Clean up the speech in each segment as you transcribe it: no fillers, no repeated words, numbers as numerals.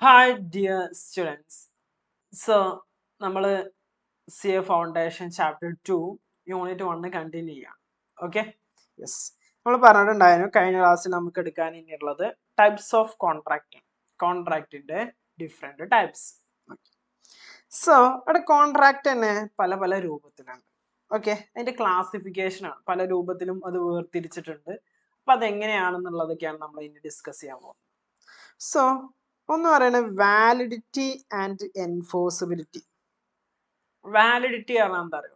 Hi dear students. So നമ്മൾ C A foundation chapter 2 unit 1 continue ചെയ്യാം. Okay, yes, നമ്മൾ പറഞ്ഞിട്ടുണ്ടായിരുന്നു കഴിഞ്ഞ ക്ലാസ്സിൽ നമുക്ക് എടുക്കാൻ ഇനിയുള്ളത് ടൈപ്സ് ഓഫ് കോൺട്രാക്റ്റിന്റെ ഡിഫറെന്റ് ടൈപ്സ്. സോ അവിടെ കോൺട്രാക്ട് തന്നെ പല പല രൂപത്തിലാണ്. ഓക്കെ, അതിന്റെ ക്ലാസിഫിക്കേഷൻ ആണ്, പല രൂപത്തിലും അത് വേർതിരിച്ചിട്ടുണ്ട്. അപ്പൊ അതെങ്ങനെയാണെന്നുള്ളതൊക്കെയാണ് നമ്മൾ ഇനി ഡിസ്കസ് ചെയ്യാൻ പോകുന്നത്. സോ ഒന്ന് പറയുന്നത് വാലിഡിറ്റി ആൻഡ് എൻഫോഴ്സിബിലിറ്റി. വാലിഡിറ്റി പറഞ്ഞാൽ എന്താ അറിയോ,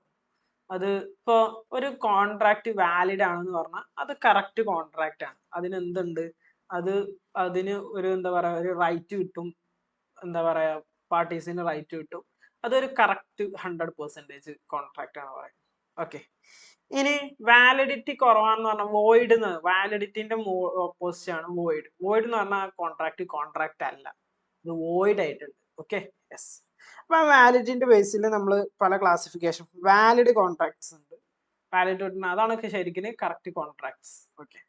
അത് ഇപ്പൊ ഒരു കോൺട്രാക്ട് വാലിഡ് ആണെന്ന് പറഞ്ഞാൽ അത് കറക്റ്റ് കോൺട്രാക്ട് ആണ്, അതിന് എന്തുണ്ട്, അതിന് ഒരു എന്താ പറയാ ഒരു റൈറ്റ് കിട്ടും, എന്താ പറയാ പാർട്ടീസിന് റൈറ്റ് കിട്ടും, അതൊരു കറക്റ്റ് 100% കോൺട്രാക്ട് ആണ് പറയുന്നത്. ഓക്കെ, ഇനി വാലിഡിറ്റി കുറവാന്ന് പറഞ്ഞാൽ വോയിഡ്, വാലിഡിറ്റിന്റെ ഓപ്പോസിറ്റ് ആണ് വോയിഡ്. വോയിഡ് എന്ന് പറഞ്ഞാൽ കോൺട്രാക്ട് അല്ല, ഇത് വോയിഡ് ആയിട്ടുണ്ട്. Okay, yes. അപ്പൊ വാലിഡിറ്റിന്റെ ബേസിൽ നമ്മൾ പല ക്ലാസിഫിക്കേഷൻ, വാലിഡ് കോൺട്രാക്ട്സ് ഉണ്ട്, വാലിഡ് അതാണ് ശരിക്കും കറക്റ്റ് കോൺട്രാക്ട്സ്. ഓക്കെ,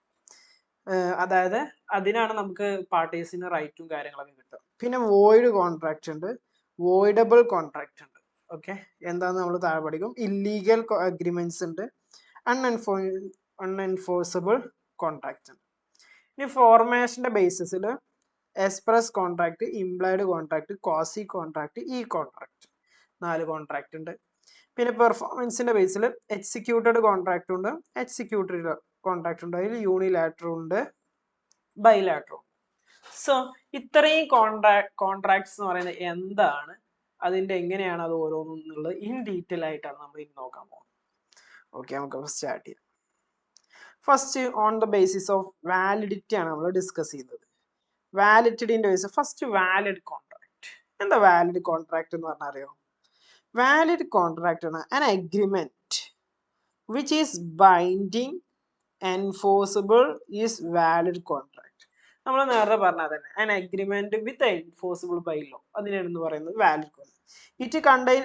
അതായത് അതിനാണ് നമുക്ക് പാർട്ടീസിന് റൈറ്റും കാര്യങ്ങളൊക്കെ കിട്ടുക. പിന്നെ വോയിഡ് കോൺട്രാക്ട് ഉണ്ട്, വോയിഡബിൾ കോൺട്രാക്ട് ഉണ്ട്. ഓക്കെ, എന്താന്ന് നമ്മൾ താഴെ പഠിക്കും. ഇല്ലീഗൽ അഗ്രിമെന്റ്സ് ഉണ്ട്, അൺഎൻഫോഴ്സബിൾ കോൺട്രാക്ട് ഉണ്ട്. ഇനി ഫോർമേഷന്റെ ബേസിസിൽ express contract, implied contract, quasi contract, e contract, 4 contract ഉണ്ട്. പിന്നെ പെർഫോമൻസിന്റെ ബേസിൽ എക്സിക്യൂട്ടഡ് കോൺട്രാക്ട് ഉണ്ട്, എക്സിക്യൂട്ടഡ് കോൺട്രാക്ട് ഉണ്ട്, അതിൽ യൂണിലാറ്ററൽ ഉണ്ട്, ബൈലാറ്ററൽ. സോ ഇത്രയും കോൺട്രാക്ട്സ് എന്ന് പറയുന്നത് എന്താണ്, അതിന്റെ എങ്ങനെയാണ് അത് ഓരോന്നുള്ളത് ഇൻ ഡീറ്റെയിൽ ആയിട്ടാണ് നമ്മൾ ഇനി നോക്കാൻ പോകുന്നത്. ഓക്കെ, നമുക്ക് സ്റ്റാർട്ട് ചെയ്യാം. First on the basis of validity ആണ് നമ്മൾ ഡിസ്കസ് ചെയ്യുന്നത്. വാലിഡിറ്റിന്റെ ബേസ് ഫസ്റ്റ് വാലിഡ് കോൺട്രാക്ട്. എന്താ വാലിഡ് കോൺട്രാക്ട് എന്ന് പറഞ്ഞാൽ അറിയോ? വാലിഡ് കോൺട്രാക്ട് ആണ് an agreement which is binding, enforceable is valid contract. നമ്മൾ നേരത്തെ പറഞ്ഞാൽ തന്നെ an agreement with enforceable by law, അതിനാണ് പറയുന്നത് valid contract. It contain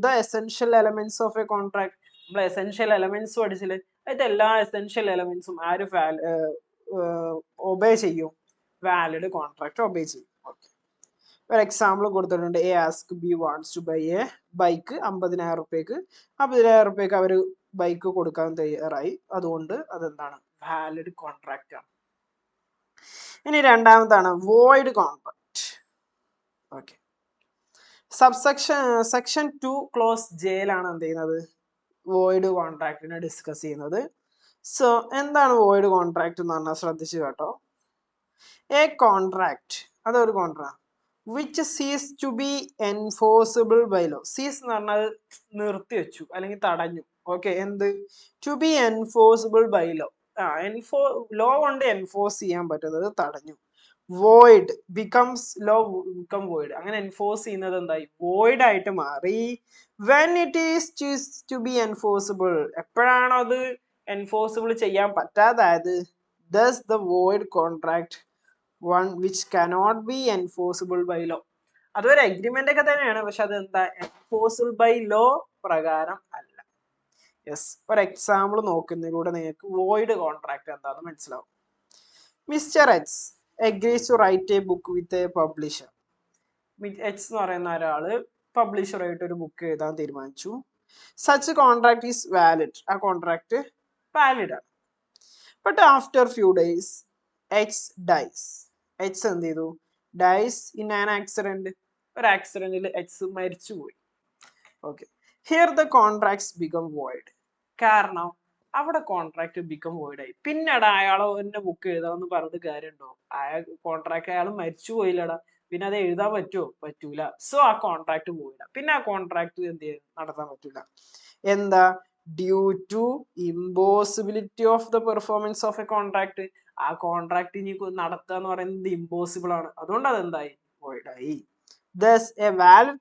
the essential elements of a contract. നമ്മൾ എസെൻഷ്യൽ എലമെന്റ്സ് പഠിച്ചില്ലേ, അതിന്റെ എല്ലാ എസെൻഷ്യൽ എലമെന്റ്സും ആര് ഒബേ ചെയ്യും? വാലിഡ് കോൺട്രാക്ട് ഒബേ ചെയ്യും. ഓക്കെ, ഒരു എക്സാമ്പിൾ കൊടുത്തിട്ടുണ്ട്. A ask B wants to buy a bike 50,000 റുപ്യക്ക്. 50,000 റുപ്യക്ക് അവർ ബൈക്ക് കൊടുക്കാൻ തയ്യാറായി, അതുകൊണ്ട് അതെന്താണ്? വാലിഡ് കോൺട്രാക്ട് ആണ്. ഇനി രണ്ടാമതാണ് void contract. Okay, section 2 clause ജെയിലാണ് എന്ത് ചെയ്യുന്നത്? വോയിഡ് കോൺട്രാക്ടിനെ ഡിസ്കസ് ചെയ്യുന്നത്. സോ എന്താണ് വോയിഡ് കോൺട്രാക്ട് എന്ന് പറഞ്ഞാൽ ശ്രദ്ധിച്ചു കേട്ടോ. എ കോൺട്രാക്ട്, അതൊരു contract which ceases to be enforceable by law. Ceases എന്ന് പറഞ്ഞാൽ നിർത്തിവെച്ചു അല്ലെങ്കിൽ തടഞ്ഞു. ഓക്കെ, എന്ത്? To be enforceable by law. Law കൊണ്ട് എൻഫോഴ്സ് ചെയ്യാൻ പറ്റുന്നത് തടഞ്ഞു. Void becomes law become void. അങ്ങനെ എൻഫോഴ്സ് ചെയ്യുന്നത് എന്തായി? വോയിഡ് ആയിട്ട് മാറി. When it is to be enforceable, എപ്പോഴാണോ അത് എൻഫോഴ്സിബിൾ ചെയ്യാൻ പറ്റാതായത്? thus the void contract one which cannot be enforceable by law. അതൊരു അഗ്രിമെന്റ് ഒക്കെ തന്നെയാണ്, പക്ഷെ അത് എന്താ? എൻഫോഴ്സിബിൾ ബൈ ലോ പ്രകാരം അല്ല. യെസ്, ഒരു എക്സാമ്പിൾ നോക്കുന്നതിലൂടെ നിങ്ങൾക്ക് വോയിഡ് കോൺട്രാക്ട് എന്താണെന്ന് മനസ്സിലാവും. Mister H agrees to write a book with a publisher. H എന്ന് പറയുന്ന ഒരാള് പബ്ലിഷറായിട്ട് ഒരു ബുക്ക് എഴുതാൻ തീരുമാനിച്ചു. Such contract is valid. ആ കോൺട്രാക്ട് വാലിഡ് ആണ്. But after few days H dies. H എന്ത് ചെയ്തു? Dies in an accident. ഒരു ആക്സിഡന്റിൽ എച്ച് മരിച്ചുപോയി. Okay, here the contracts become void. കാരണം അവിടെ കോൺട്രാക്ട് ബിക്കം വോയിഡ് ആയി. പിന്നീട് അയാളോ എന്നെ ബുക്ക് എഴുതാമെന്ന് പറഞ്ഞിട്ട് കാര്യമുണ്ടോ? കോൺട്രാക്ട് അയാൾ മരിച്ചു പോയില്ലടാ, പിന്നെ അത് എഴുതാൻ പറ്റുമോ? പറ്റൂല. സോ ആ കോൺട്രാക്ട് പോയില്ല. പിന്നെ ആ കോൺട്രാക്ട് എന്ത് ചെയ്യും? നടത്താൻ പറ്റൂല. എന്താ? Due to impossibility of the performance of a contract. ആ കോൺട്രാക്ട് ഇനി നടത്തുക എന്ന് പറയുന്നത് ഇമ്പോസിബിൾ ആണ്, അതുകൊണ്ട് അതെന്തായി? വോയിഡ് ആയി. Thus a valid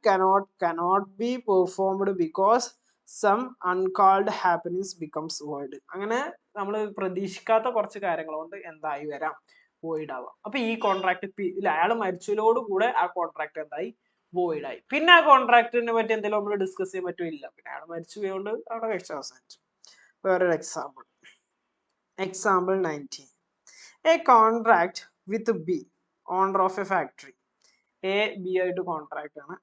cannot be performed because some uncalled happenings becomes void. അങ്ങനെ നമ്മൾ പ്രതീക്ഷിക്കാത്ത കുറച്ച് കാര്യങ്ങൾ കൊണ്ട് എന്തായി വരാം? വോയിഡ് ആവാം. അപ്പൊ ഈ കോൺട്രാക്ട് അയാൾ മരിച്ചതോട് കൂടെ ആ കോൺട്രാക്ട് എന്തായി? വോയിഡ് ആയി. പിന്നെ ആ കോൺട്രാക്ടിനെ പറ്റി എന്തെങ്കിലും നമ്മൾ ഡിസ്കസ് ചെയ്യാൻ പറ്റില്ല, പിന്നെ അയാൾ മരിച്ചു പോയതുകൊണ്ട് അവിടെ കഴിച്ച അവസാനിച്ചു. വേറൊരു example 19. A contract with B owner of a factory. A B ആയിട്ട് കോൺട്രാക്ട് ആണ്.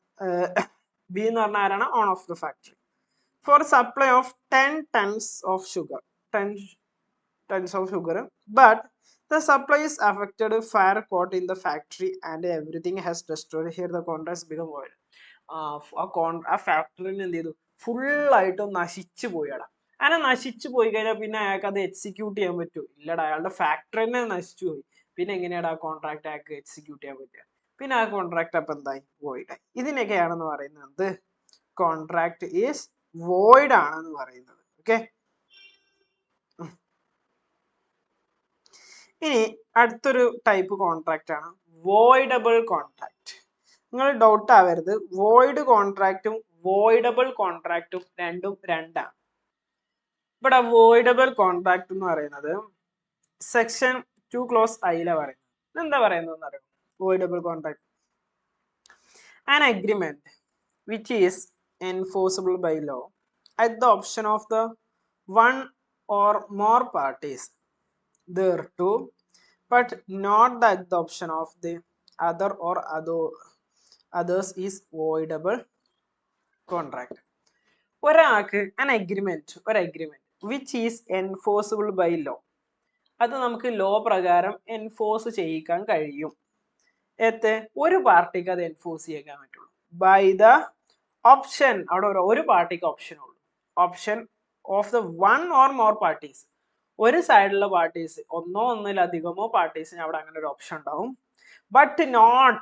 ബി എന്ന് പറഞ്ഞാൽ ആരാണ്? Owner of the factory. For supply of 10 tons of sugar, 10 tons of sugar, but the supply is affected, fire caught in the factory and everything has destroyed. Here the contracts become void. ആ ഫാക്ടറിന് എന്ത് ചെയ്തു? ഫുള്ളായിട്ടും നശിച്ചു പോയടാ. അങ്ങനെ നശിച്ചു പോയി കഴിഞ്ഞാൽ പിന്നെ അയാൾക്ക് അത് എക്സിക്യൂട്ട് ചെയ്യാൻ പറ്റുമോ? ഇല്ലടാ, അയാളുടെ ഫാക്ടറി തന്നെ നശിച്ചു പോയി. പിന്നെ എങ്ങനെയാണ് ആ കോൺട്രാക്ട് അയാൾക്ക് എക്സിക്യൂട്ട് ചെയ്യാൻ പറ്റുക? പിന്നെ ആ കോൺട്രാക്ട് അപ്പൊ എന്തായി? വോയിഡ് ആയി. ഇതിനൊക്കെയാണെന്ന് പറയുന്നത് കോൺട്രാക്ട് ഈസ് വോയിഡ് ആണെന്ന് പറയുന്നത്. ഓക്കെ, ഇനി അടുത്തൊരു ടൈപ്പ് കോൺട്രാക്ട് ആണ് വോയിഡബിൾ കോൺട്രാക്ട്. നിങ്ങൾ ഡൗട്ട് ആവരുത്, വോയിഡ് കോൺട്രാക്റ്റും വോയിഡബിൾ കോൺട്രാക്റ്റും രണ്ടും രണ്ടാണ്. ഇവിടെ വോയിഡബിൾ കോൺട്രാക്ട് എന്ന് പറയുന്നത് സെക്ഷൻ 2 ക്ലോസ് ഐയില പറയുന്നത്. എന്താ പറയുന്നത് അറിയാം? Voidable contract, an agreement which is enforceable by law at the option of the one or more parties thereto, but not at the option of the other or others, is voidable contract. ഒരാൾക്ക് an agreement, ഒരു agreement which is enforceable by law, അത് നമുക്ക് law പ്രകാരം enforce ചെയ്യിക്കാൻ കഴിയും. ഒരു പാർട്ടിക്ക് അത് എൻഫോഴ്സ് ചെയ്യാൻ പറ്റുള്ളൂ. ബൈ ദ ഓപ്ഷൻ, അവിടെ ഒരു പാർട്ടിക്ക് ഓപ്ഷൻ ഉള്ളൂ. Option of the one or more parties, ഒരു സൈഡിലുള്ള പാർട്ടീസ്, ഒന്നിലധികമോ പാർട്ടീസിന് അവിടെ അങ്ങനെ ഒരു ഓപ്ഷൻ ഉണ്ടാവും. ബട്ട് നോട്ട്,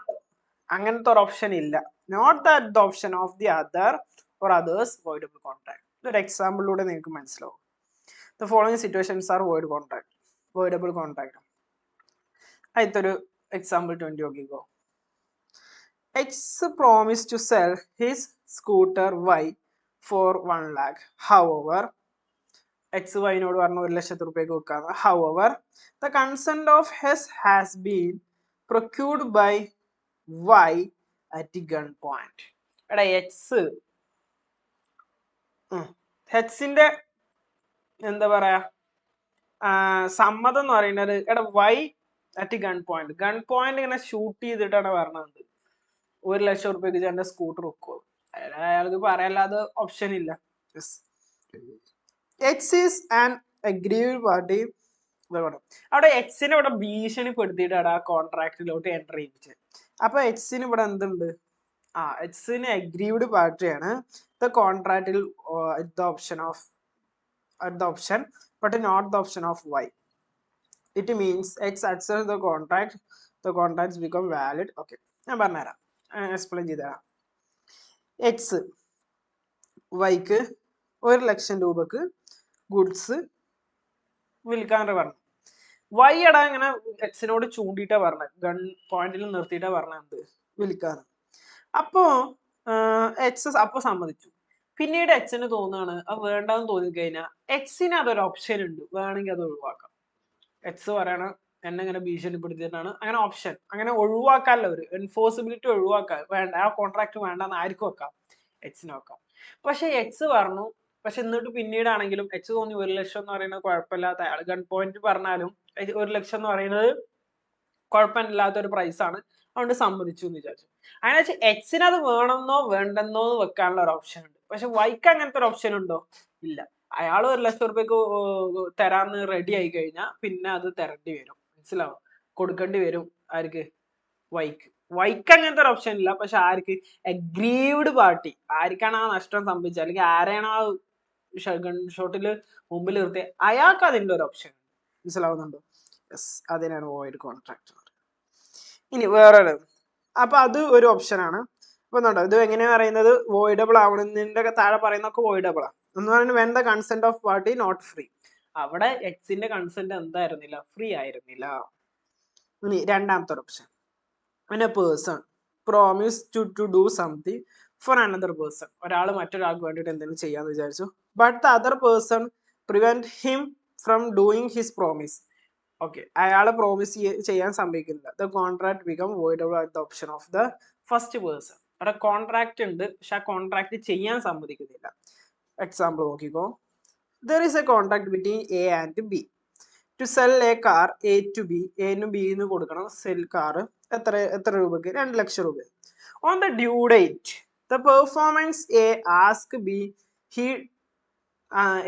അങ്ങനത്തെ ഒരു ഓപ്ഷൻ ഇല്ല. Not the option of the other or others voidable contract. ഇതൊരു എക്സാമ്പിളിലൂടെ നിങ്ങൾക്ക് മനസ്സിലാവും. The following situations are void contract, voidable contract. അടുത്തൊരു എക്സാമ്പിൾ 20 നോക്കിക്കോ. X promised to sell his scooter Y for 1 lakh. However, X Y-നോട് പറഞ്ഞു 1,00,000 രൂപയ്ക്ക് വിൽക്കാന്ന്. However, the consent of H has been procured by Y at gunpoint. എടാ Hന്റെ എന്താ പറയാ സമ്മതം എന്ന് പറയുന്നത്, എടാ Y അറ്റ് ഗൺ പോയിന്റ് ഇങ്ങനെ ഷൂട്ട് ചെയ്തിട്ടാണ് പറഞ്ഞത് 1,00,000 രൂപയ്ക്ക് ചേട്ടൻ്റെ സ്കൂട്ടർ വെക്കുമോ? അയാൾക്ക് പറയാല്ലാതെ ഓപ്ഷൻ ഇല്ല. X is an aggrieved party. അവിടെ എക്സിനെ ഇവിടെ ഭീഷണിപ്പെടുത്തിയിട്ടാണ് ആ കോൺട്രാക്റ്റിലോട്ട് എൻ്റർ ചെയ്യിപ്പിച്ചത്. അപ്പൊ എക്സിന് ഇവിടെ എന്തുണ്ട്? എക്സിന് അഗ്രീവ്ഡ് പാർട്ടിയാണ്. ദ കോൺട്രാക്റ്റിൽ the option but not the option of Y. It means X accepts the contracts become valid. Okay, ഞാൻ പറഞ്ഞുതരാം, എക്സ്പ്ലെയിൻ ചെയ്തുതരാം. എക്സ് വൈക്ക് 1,00,000 രൂപക്ക് ഗുഡ്സ് വിൽക്കാൻ പറഞ്ഞു. വൈ എടാ ഇങ്ങനെ എക്സിനോട് ചൂണ്ടിയിട്ടാ പറഞ്ഞത്, ഗൺ പോയിന്റിൽ നിർത്തിയിട്ടാ പറഞ്ഞത് വിൽക്കാന്ന്. അപ്പോ എക്സ് അപ്പൊ സമ്മതിച്ചു. പിന്നീട് എക്സിന് തോന്നുകയാണ് അത് വേണ്ടെന്ന് തോന്നിക്കഴിഞ്ഞാൽ എക്സിന് അതൊരു ഓപ്ഷൻ ഉണ്ട്, വേണമെങ്കിൽ അത് ഒഴിവാക്കാം. എക്സ് പറയണ എന്നെ ഇങ്ങനെ ഭീഷണിപ്പെടുത്തിയിട്ടാണ്, അങ്ങനെ ഓപ്ഷൻ, അങ്ങനെ ഒഴിവാക്കാമല്ലോ, ഒരു എൻഫോഴ്സിബിലിറ്റി ഒഴിവാക്കാം, വേണ്ട ആ കോൺട്രാക്ട് വേണ്ടെന്ന് ആർക്കും വെക്കാം, എക്സിന് വെക്കാം. പക്ഷെ എക്സ് പറഞ്ഞു, പക്ഷെ എന്നിട്ട് പിന്നീടാണെങ്കിലും എക്സ് തോന്നി 1,00,000 എന്ന് പറയുന്നത് കുഴപ്പമില്ലാത്ത, അയാൾ ഗൺ പോയിന്റ് പറഞ്ഞാലും 1,00,000 എന്ന് പറയുന്നത് കുഴപ്പമില്ലാത്ത ഒരു പ്രൈസാണ്, അതുകൊണ്ട് സമ്മതിച്ചു എന്ന് വിചാരിച്ചു. അങ്ങനെ വെച്ചാൽ എക്സിന് അത് വേണമെന്നോ വേണ്ടെന്നോ വെക്കാനുള്ള ഒരു ഓപ്ഷൻ ഉണ്ട്. പക്ഷെ വൈക്ക് അങ്ങനത്തെ ഒരു ഓപ്ഷൻ ഉണ്ടോ? ഇല്ല. അയാൾ 1,00,000 രൂപയ്ക്ക് തരാന്ന് റെഡി ആയി കഴിഞ്ഞാൽ പിന്നെ അത് തരേണ്ടി വരും, മനസ്സിലാവും, കൊടുക്കേണ്ടി വരും. ആർക്ക്? വൈക്ക് അങ്ങനത്തെ ഒരു ഓപ്ഷൻ ഇല്ല. പക്ഷെ ആർക്ക്? അഗ്രീവ്ഡ് പാർട്ടി, ആർക്കാണ് ആ നഷ്ടം സംഭവിച്ചത്, അല്ലെങ്കിൽ ആരെയാണ് ആ ഗൺ ഷോട്ടിൽ മുമ്പിൽ നിർത്തിയത്, അയാൾക്ക് അതിൻ്റെ ഒരു ഓപ്ഷൻ, മനസ്സിലാവുന്നുണ്ടോ? യെസ്, അതിനാണ് വോയിഡ് കോൺട്രാക്ട്. ഇനി വേറൊരു, അപ്പൊ അത് ഒരു ഓപ്ഷനാണ്. അപ്പൊ എന്നുണ്ടോ ഇത് എങ്ങനെയാ പറയുന്നത്? വോയിഡബിൾ ആവണമെന്നതിന്റെ താഴെ പറയുന്നൊക്കെ വോയിഡബിൾ ആണ് എന്ന് പറയുന്നത് when the consent of party not free. അവിടെ എക്സിന്റെ കൺസെന്റ് എന്തായിരുന്നില്ല? ഫ്രീ ആയിരുന്നില്ല. ഇനി രണ്ടാമത്തെ option, a person promise to do something for another person. ഒരാൾ മറ്റൊരാൾക്ക് വേണ്ടിയിട്ട് എന്തെങ്കിലും ചെയ്യാന്ന് വിചാരിച്ചു, but the other person prevent him from doing his promise. Okay, അയാളെ പ്രോമിസ് ചെയ്യാൻ സമ്മതിക്കുന്നില്ല. The contract become voidable at the option of the first person. അവിടെ കോൺട്രാക്ട് ഉണ്ട്, പക്ഷെ ആ കോൺട്രാക്ട് ചെയ്യാൻ സമ്മതിക്കുന്നില്ല. എക്സാമ്പിൾ നോക്കിക്കോ. There is a contract between A and B to sell a car A to B. എനും ബിന്ന് കൊടുക്കണം സെൽ കാർ എത്ര രൂപക്ക്? 2 ലക്ഷം രൂപ. On the due date the performance A ask B he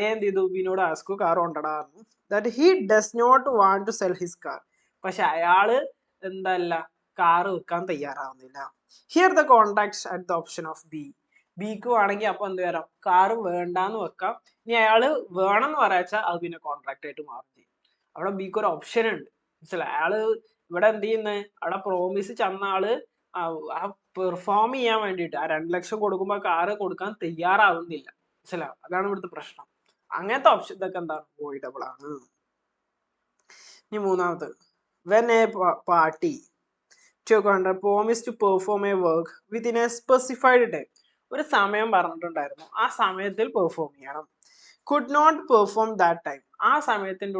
എന്ത് ചെയ്തു? ബിനോട് ask car കൊണ്ടടാന്ന്. That he does not want to sell his car. പക്ഷെ അയാള് എന്തല്ല കാറ് വിൽക്കാൻ തയ്യാറാവുന്നില്ല. Here the contract at the option of B. ബിക്ക് വേണമെങ്കിൽ അപ്പൊ എന്ത് വരാം? കാറ് വേണ്ടാന്ന് വെക്കാം. ഇനി അയാള് വേണം എന്ന് പറയാച്ചാൽ അത് പിന്നെ കോൺട്രാക്ട് ആയിട്ട് മാറും ചെയ്യും. അവിടെ ബിക്ക് ഒരു ഓപ്ഷൻ ഉണ്ട്. മനസ്സിലായി? അയാള് ഇവിടെ എന്ത് ചെയ്യുന്നത്? അവിടെ പ്രോമിസ് ചെന്ന ആള് ആ പെർഫോം ചെയ്യാൻ വേണ്ടിയിട്ട് ആ 2 ലക്ഷം കൊടുക്കുമ്പോൾ കാറ് കൊടുക്കാൻ തയ്യാറാവുന്നില്ല. മനസ്സിലാവും? അതാണ് ഇവിടുത്തെ പ്രശ്നം. അങ്ങനത്തെ ഓപ്ഷൻ ഇതൊക്കെ എന്താണ്? വോയിഡബിൾ ആണ്. ഇനി മൂന്നാമത്, when a party to contract promise to perform a work within a specified time. ഒരു സമയം പറഞ്ഞിട്ടുണ്ടായിരുന്നു, ആ സമയത്തിൽ പെർഫോം ചെയ്യണം. could not perform that time. ആ സമയത്തിന്റെ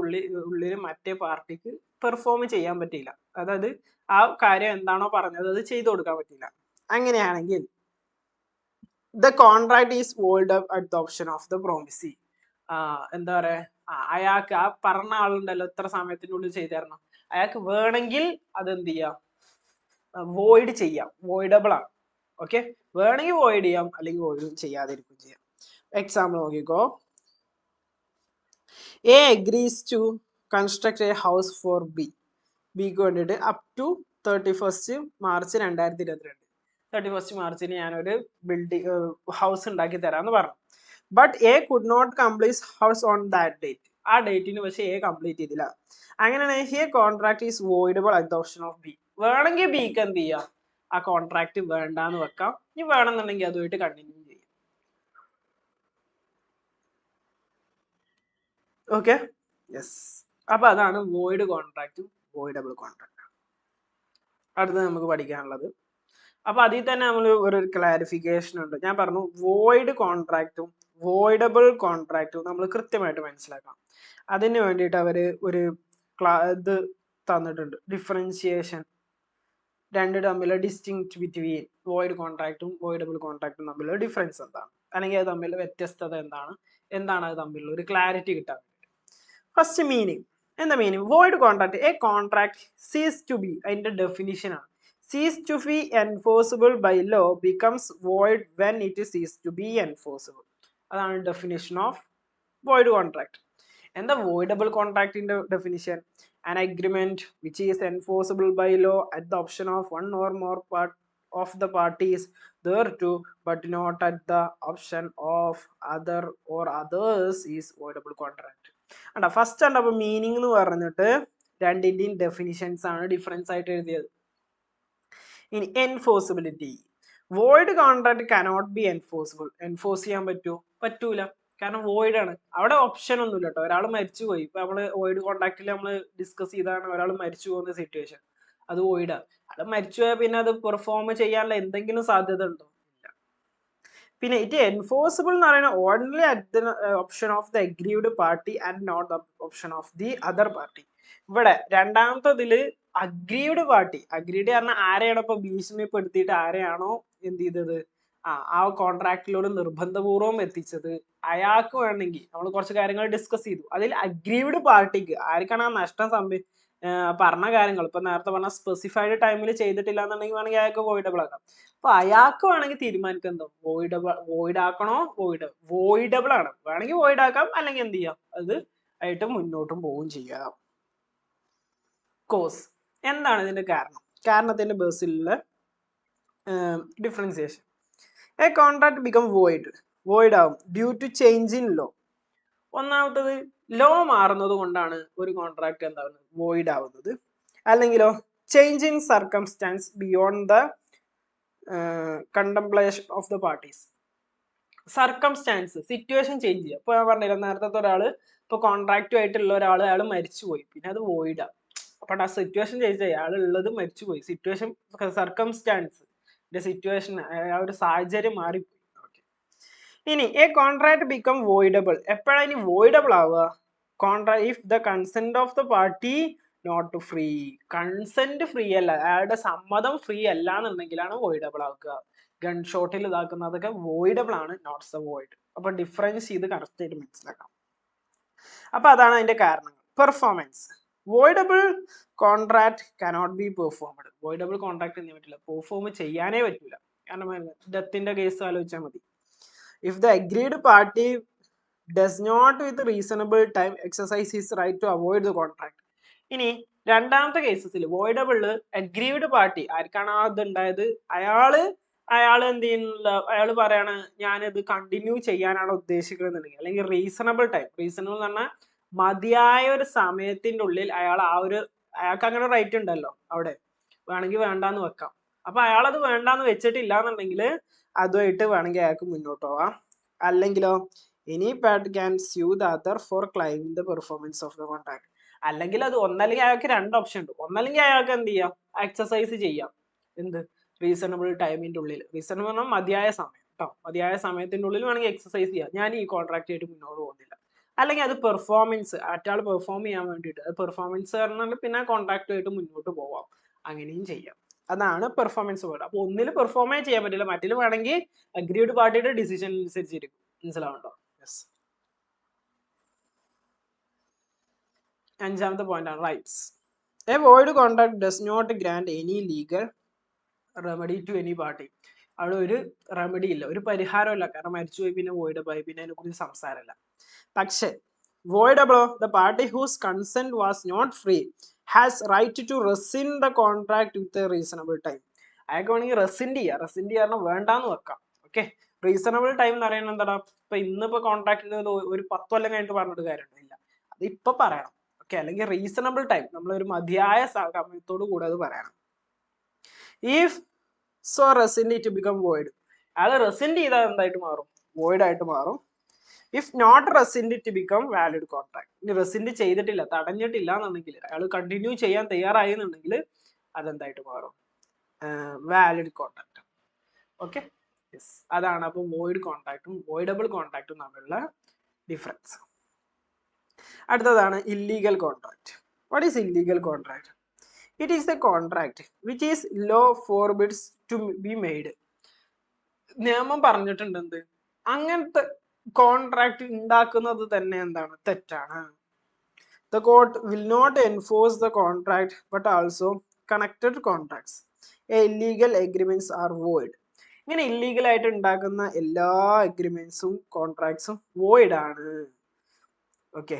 ഉള്ളിൽ മറ്റേ പാർട്ടിക്ക് പെർഫോം ചെയ്യാൻ പറ്റിയില്ല. അതായത് ആ കാര്യം എന്താണോ പറഞ്ഞത് അത് ചെയ്തു കൊടുക്കാൻ പറ്റില്ല. അങ്ങനെയാണെങ്കിൽ the contract is void at the option of the promisee. എന്താ പറയാ, അയാൾക്ക് ആ പറഞ്ഞ ആളുണ്ടല്ലോ ഇത്ര സമയത്തിനുള്ളിൽ ചെയ്തു തരണം, അയാൾക്ക് വേണമെങ്കിൽ അതെന്ത് ചെയ്യാം? വോയിഡ് ചെയ്യാം. വോയിഡബിൾ ആണ്. ഓക്കെ, വേണമെങ്കിൽ വോയിഡ് ചെയ്യാം, അല്ലെങ്കിൽ വോയിഡ് ചെയ്യാതിരിക്കും ചെയ്യാം. എക്സാമ്പിൾ നോക്കിക്കോ. A agrees to construct a house for B. ബിക്ക് വേണ്ടിയിട്ട് അപ് ടു 31 മാർച്ച് 2022. 31 മാർച്ചിന് ഞാനൊരു ഹൗസ് ഉണ്ടാക്കി തരാമെന്ന് പറഞ്ഞു. But A could not complete house on that date. ആ ഡേറ്റിന് പക്ഷെ എ കംപ്ലീറ്റ് ചെയ്തില്ല. അങ്ങനെയാണെങ്കിൽ here contract is voidable at the option of B. വേണമെങ്കിൽ ബിക്ക് എന്ത് ചെയ്യാം? ആ കോൺട്രാക്ട് വേണ്ടാന്ന് വെക്കാം. ഇനി വേണമെന്നുണ്ടെങ്കിൽ അതുമായിട്ട് കണ്ടിന്യൂ ചെയ്യാം. Okay, yes. അപ്പൊ അതാണ് വോയിഡ് കോൺട്രാക്റ്റും വോയിഡബിൾ കോൺട്രാക്ട്. അടുത്ത് നമുക്ക് പഠിക്കാനുള്ളത്. അപ്പൊ അതിൽ തന്നെ നമ്മൾ ഒരു ക്ലാരിഫിക്കേഷൻ ഉണ്ട്. ഞാൻ പറഞ്ഞു വോയിഡ് കോൺട്രാക്റ്റും വോയിഡബിൾ കോൺട്രാക്റ്റും നമ്മൾ കൃത്യമായിട്ട് മനസ്സിലാക്കണം. അതിന് വേണ്ടിയിട്ട് അവര് ഒരു ഇത് തന്നിട്ടുണ്ട്, ഡിഫറൻഷിയേഷൻ. രണ്ട് തമ്മിലുള്ള ഡിസ്റ്റിങ്ക്റ്റ് ബിറ്റ്വീൻ വോയിഡ് കോൺട്രാക്റ്റും വോയിഡബിൾ കോൺട്രാക്റ്റും തമ്മിലുള്ള ഡിഫറൻസ് എന്താണ്, അല്ലെങ്കിൽ അത് തമ്മിലുള്ള വ്യത്യസ്തത എന്താണ് അത് തമ്മിലുള്ള ഒരു ക്ലാരിറ്റി കിട്ടാൻ. First meaning. എന്താ meaning? Void contract, a contract ceases to be, അതിന്റെ ഡെഫിനിഷൻ ആണ്. cease to be enforceable by law becomes void when it is ceased to be enforceable. അതാണ് ഡെഫിനിഷൻ ഓഫ് വോയിഡ് കോൺട്രാക്ട്. എന്താ voidable കോൺട്രാക്ടിന്റെ definition? an agreement which is enforceable by law at the option of one or more part of the parties thereto but not at the option of other or others is voidable contract. അണ്ട first ഉണ്ട്. അപ്പൊ meaning എന്ന് പറഞ്ഞിട്ട് രണ്ടിന്റെയും definitions ആണ് difference ആയിട്ട് എഴുതിയത്. ഇനി enforceability. Void contract cannot B enforceable. Enforce ചെയ്യാൻ പറ്റൂല, കാരണം വോയിഡ് ആണ്. അവിടെ ഓപ്ഷൻ ഒന്നുമില്ല കേട്ടോ. ഒരാൾ മരിച്ചുപോയി, ഇപ്പൊ നമ്മള് വോയിഡ് കോൺട്രാക്റ്റിൽ നമ്മൾ ഡിസ്കസ് ചെയ്താണ് ഒരാൾ മരിച്ചു പോകുന്ന സിറ്റുവേഷൻ, അത് വോയിഡാ. അത് മരിച്ചുപോയാൽ പിന്നെ അത് പെർഫോം ചെയ്യാനുള്ള എന്തെങ്കിലും സാധ്യത ഉണ്ടോ? ഇല്ല. പിന്നെ ഇറ്റ് എൻഫോഴ്സിബിൾ എന്ന് പറയുന്നത് only at the option of the aggrieved party and not the option of the other party. ഇവിടെ രണ്ടാമത്തെ ഇതില് അഗ്രീവ്ഡ് പാർട്ടി, അഗ്രീഡ് പറഞ്ഞാൽ ആരെയാണോ ഇപ്പൊ ഭീഷണിപ്പെടുത്തിയിട്ട് ആരെയാണോ എന്ത് ചെയ്തത്, ആ കോൺട്രാക്റ്റിലൂടെ നിർബന്ധപൂർവം എത്തിച്ചത്, അയാൾക്ക് വേണമെങ്കിൽ നമ്മൾ കുറച്ച് കാര്യങ്ങൾ ഡിസ്കസ് ചെയ്തു. അതിൽ അഗ്രീവ്ഡ് പാർട്ടിക്ക് ആർക്കാണ് ആ നഷ്ടം പറഞ്ഞ കാര്യങ്ങൾ ഇപ്പൊ നേരത്തെ പറഞ്ഞ സ്പെസിഫൈഡ് ടൈമിൽ ചെയ്തിട്ടില്ല എന്നുണ്ടെങ്കിൽ വേണമെങ്കിൽ അയാൾക്ക് വോയിഡബിൾ ആക്കാം. അപ്പൊ അയാൾക്ക് വേണമെങ്കിൽ തീരുമാനിക്കാം എന്തോ വോയിഡ് ആക്കണോ, വോയിഡബിൾ ആണ്, വേണമെങ്കിൽ വോയിഡ് ആക്കാം, അല്ലെങ്കിൽ എന്ത് ചെയ്യാം, അത് ആയിട്ട് മുന്നോട്ടും പോവുകയും ചെയ്യാം. കോസ് എന്താണ് ഇതിന്റെ കാരണത്തിന്റെ ബേസിലുള്ള differentiation. A contract become void ആവും due to change in law. ഒന്നാമത്തത് ലോ മാറുന്നത് കൊണ്ടാണ് ഒരു കോൺട്രാക്ട് എന്താവുന്നത്, വോയിഡ് ആവുന്നത്. അല്ലെങ്കിലോ change in circumstance beyond the contemplation of the parties. Circumstance, situation change ചെയ്യുക. ഇപ്പൊ ഞാൻ പറഞ്ഞില്ല നേരത്തെ ഒരാള് ഇപ്പൊ കോൺട്രാക്റ്റുമായിട്ടുള്ള അയാൾ മരിച്ചുപോയി, പിന്നെ അത് വോയിഡാ. അപ്പൊ ആ സിറ്റുവേഷൻ ചേഞ്ച് ചെയ്യുക, അയാൾ ഉള്ളത് മരിച്ചുപോയി, സിറ്റുവേഷൻ സർക്കംസ്റ്റാൻസ് സിറ്റുവേഷൻ, ആ ഒരു സാഹചര്യം മാറിപ്പോയി. ഇനി എ കോൺട്രാക്ട് ബിക്കം വോയിഡബിൾ. എപ്പോഴാണ് ഇനി വോയിഡബിൾ ആവുക? Contract if the consent of the party not free. Consent free അല്ല, അയാളുടെ സമ്മതം ഫ്രീ അല്ല എന്നുണ്ടെങ്കിലാണ് വോയിഡബിൾ ആക്കുക. ഗൺ ഷോട്ടിൽ ഇതാക്കുന്നതൊക്കെ വോയിഡബിൾ ആണ്, നോട്ട് ദ വോയിഡ്. അപ്പൊ ഡിഫറൻസ് ചെയ്ത് കറക്റ്റ് ആയിട്ട് മനസ്സിലാക്കാം. അപ്പൊ അതാണ് അതിന്റെ കാരണങ്ങൾ. Performance. Voidable contract cannot be performed. Voidable contract ചെയ്യാൻ പറ്റില്ല, പെർഫോം ചെയ്യാനേ പറ്റില്ല. കാരണം ഡെത്തിന്റെ കേസ് ആലോചിച്ചാൽ മതി. If the agreed party does not with reasonable time exercise his right to avoid the contract. ഇനി രണ്ടാമത്തെ കേസസിൽ വോയിഡബിള് അഗ്രീഡ് പാർട്ടി ആർക്കാണ് അത് ഉണ്ടായത്, അയാൾ എന്ത് ചെയ്യുന്നില്ല, അയാൾ പറയാണ് ഞാനിത് കണ്ടിന്യൂ ചെയ്യാനാണ് ഉദ്ദേശിക്കുന്നതെന്നുണ്ടെങ്കിൽ, അല്ലെങ്കിൽ റീസണബിൾ ടൈം, റീസണബിൾ എന്ന് പറഞ്ഞാൽ മതിയായ ഒരു സമയത്തിന്റെ ഉള്ളിൽ അയാൾക്ക് അങ്ങനെ റൈറ്റ് ഉണ്ടല്ലോ അവിടെ, വേണമെങ്കിൽ വേണ്ടാന്ന് വെക്കാം. അപ്പൊ അയാളത് വേണ്ടാന്ന് വെച്ചിട്ടില്ല എന്നുണ്ടെങ്കിൽ അതുമായിട്ട് വേണമെങ്കിൽ അയാൾക്ക് മുന്നോട്ട് പോവാം. അല്ലെങ്കിലോ any party can sue the other for claiming the performance of the contract. അല്ലെങ്കിൽ അത് ഒന്നല്ലെങ്കിൽ അയാൾക്ക് രണ്ട് ഓപ്ഷൻ ഉണ്ട്. ഒന്നല്ലെങ്കിൽ അയാൾക്ക് എന്ത് ചെയ്യാം, എക്സസൈസ് ചെയ്യാം, എന്ത് റീസണബിൾ ടൈമിന്റെ ഉള്ളിൽ, റീസണബിൾ പറഞ്ഞാൽ മതിയായ സമയം കേട്ടോ, മതിയായ സമയത്തിന്റെ ഉള്ളിൽ വേണമെങ്കിൽ എക്സസൈസ് ചെയ്യാം, ഞാൻ ഈ കോൺട്രാക്ട് ആയിട്ട് മുന്നോട്ട് പോകുന്നില്ല. അല്ലെങ്കിൽ അത് പെർഫോമൻസ്, മറ്റാൾ പെർഫോം ചെയ്യാൻ വേണ്ടിയിട്ട്, അത് പെർഫോമൻസ് പറഞ്ഞാൽ പിന്നെ കോൺട്രാക്ട് ആയിട്ട് മുന്നോട്ട് പോവാം, അങ്ങനെയും ചെയ്യാം. അതാണ് പെർഫോമൻസ് വേർഡ്. അപ്പൊ ഒന്നിൽ പെർഫോമേ ചെയ്യാൻ പറ്റില്ല, മറ്റിൽ വേണമെങ്കിൽ അഗ്രീഡ് പാർട്ടിയുടെ ഡിസിഷൻ അനുസരിച്ചിരിക്കും. മനസ്സിലാവുണ്ടോ? യെസ്. അഞ്ചാമത്തെ പോയിന്റ് ആണ് rights. A void contract does not grant any legal remedy to any party. അവിടെ ഒരു റെമഡി ഇല്ല, ഒരു പരിഹാരമില്ല, കാരണം മരിച്ചുപോയി പിന്നെ വോയിഡബിൾ ആയി, പിന്നെ അതിനെ കുറിച്ച് സംസാരമില്ല. പക്ഷേ voidable, the party whose consent was not free has right to rescind the contract with a reasonable time. അയാൾക്ക് വേണമെങ്കിൽ റെസിൻഡ് ചെയ്യാം, റെസിൻഡ് ചെയ്യാൻ വേണ്ടാന്ന് വെക്കാം. ഓക്കെ, റീസണബിൾ ടൈം എന്ന് പറയുന്നത് എന്താ, ഇപ്പൊ ഇന്നിപ്പോ കോൺട്രാക്ടിന് ഒരു 10 കൊല്ലം കഴിഞ്ഞിട്ട് പറഞ്ഞിട്ട് കാര്യമില്ല, അത് ഇപ്പൊ പറയണം. ഓക്കെ, അല്ലെങ്കിൽ റീസണബിൾ ടൈം, നമ്മളൊരു മതിയായ സമയത്തോട് കൂടെ അത് പറയണം. If so rescind it become void, അത് റെസിൻഡ് ചെയ്താൽ എന്തായിട്ട് മാറും, വോയിഡ് ആയിട്ട് മാറും. If not rescind it become valid contract. ഇനി റെസിൻഡ് ചെയ്തിട്ടില്ല, തടഞ്ഞിട്ടില്ല എന്നുണ്ടെങ്കിൽ, അയാൾ കണ്ടിന്യൂ ചെയ്യാൻ തയ്യാറായി എന്നുണ്ടെങ്കിൽ അതെന്തായിട്ട് മാറും, വാലിഡ് കോൺട്രാക്ട്. Okay, yes. അതാണ് അപ്പോൾ വോയിഡ് കോൺട്രാക്റ്റും വോയിഡബിൾ കോൺട്രാക്റ്റും തമ്മിലുള്ള ഡിഫറൻസ്. അടുത്തതാണ് illegal contract. What is illegal contract? It is a contract which is law forbids to be made. നിയമം പറഞ്ഞിട്ടുണ്ട് എന്ത്, അങ്ങനത്തെ കോൺട്രാക്ട് ഉണ്ടാക്കുന്നത് തന്നെ എന്താണ്, തെറ്റാണ്. The court will not enforce the contract but also connected contracts. Illegal agreements are void. ഇങ്ങനെ illegal ആയിട്ട് ഉണ്ടാക്കുന്ന എല്ലാ അഗ്രിമെന്റ്സും കോൺട്രാക്ട്സും വോയിഡ് ആണ്. ഓക്കെ,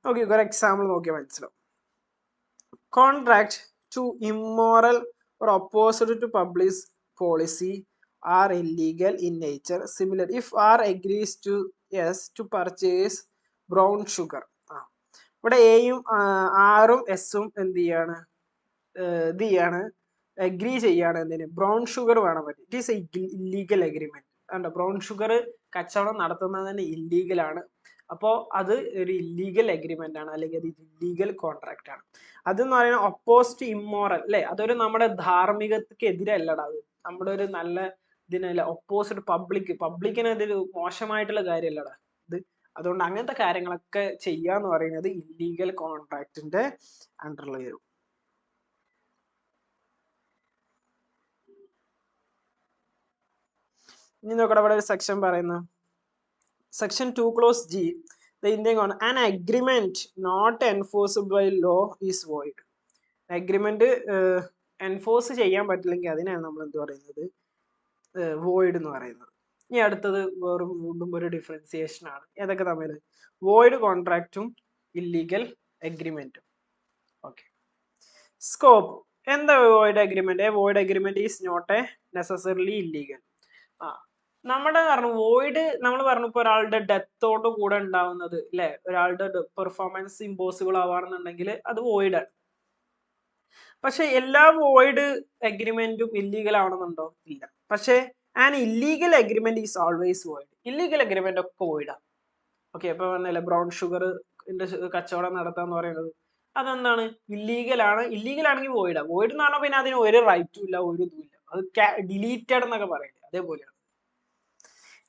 നോക്കി ഒരു എക്സാമ്പിൾ നോക്കിയാൽ മനസ്സിലാവും. Contract to immoral or opposed to public policy are illegal in nature. Similar, if R agrees to S to purchase brown sugar. ഇവിടെ എയും ആറും എസും എന്ത് ചെയ്യാണ്, അഗ്രി ചെയ്യാണ് എന്തിന്, ബ്രൗൺ ഷുഗർ വേണം പറ്റും. It is A illegal agreement. കണ്ടോ, ബ്രൗൺ ഷുഗർ കച്ചവടം നടത്തുന്നത് തന്നെ ഇല്ലീഗൽ ആണ്. അപ്പോൾ അത് ഒരു ഇല്ലീഗൽ അഗ്രിമെന്റ് ആണ്, അല്ലെങ്കിൽ അത് ഇല്ലീഗൽ കോൺട്രാക്ട് ആണ്. അതെന്ന് പറയുന്നത് ഒപ്പോസിറ്റ് ഇമ്മോറൽ അല്ലെ, അതൊരു നമ്മുടെ ധാർമ്മികതയ്ക്ക് എതിരല്ലടാ, അത് നമ്മുടെ ഒരു നല്ല ഇതിനല്ല. ഒപ്പോസിറ്റ് പബ്ലിക്കിന് അതൊരു മോശമായിട്ടുള്ള കാര്യമല്ലടാ ഇത്. അതുകൊണ്ട് അങ്ങനത്തെ കാര്യങ്ങളൊക്കെ ചെയ്യാന്ന് പറയുന്നത് ഇല്ലീഗൽ കോൺട്രാക്ടിന്റെ അണ്ടറിൽ വരും. ഇനി നോക്കട്ടെ, ഇവിടെ ഒരു സെക്ഷൻ പറയുന്നു, section 2 clause G, the Indian on an agreement not enforced by law is void. Agreement enforce ചെയ്യാൻ പറ്റില്ലെങ്കിൽ അതിനാണ് നമ്മൾ എന്ത് പറയുന്നത്, വോയിഡ് എന്ന് പറയുന്നത്. ഇനി അടുത്തത് വീണ്ടും ഒരു ഡിഫറൻസിയേഷൻ ആണ്. ഏതൊക്കെ തമ്മിൽ, വോയിഡ് കോൺട്രാക്റ്റും ഇല്ലീഗൽ അഗ്രിമെന്റും. Okay, scope. എന്താ void agreement? Void agreement is not a necessarily illegal. നമ്മുടെ പറഞ്ഞു വോയിഡ്, നമ്മൾ പറഞ്ഞു ഇപ്പൊ ഒരാളുടെ ഡെത്തോട് കൂടെ ഉണ്ടാവുന്നത് അല്ലെ, ഒരാളുടെ പെർഫോമൻസ് ഇമ്പോസിബിൾ ആവാണെന്നുണ്ടെങ്കിൽ അത് വോയിഡ് ആണ്. പക്ഷെ എല്ലാ വോയിഡ് അഗ്രിമെന്റും ഇല്ലീഗൽ ആവണമെന്നുണ്ടോ? ഇല്ല. പക്ഷെ an illegal agreement is always void. Illegal agreement ഒക്കെ വോയിഡാണ്. ഓക്കെ, ഇപ്പൊ പറഞ്ഞല്ലേ ബ്രൗൺ ഷുഗറിന്റെ കച്ചവടം നടത്താന്ന് പറയുന്നത് അതെന്താണ്, ഇല്ലീഗൽ ആണ്. ഇല്ലീഗൽ ആണെങ്കിൽ വോയിഡാ. വോയിഡ് എന്ന് പറഞ്ഞാൽ പിന്നെ അതിന് ഒരു റൈറ്റും ഇല്ല, ഒരു ഇതും ഇല്ല, അത് ഡിലീറ്റഡ് എന്നൊക്കെ പറയില്ലേ, അതേപോലെയാണ്.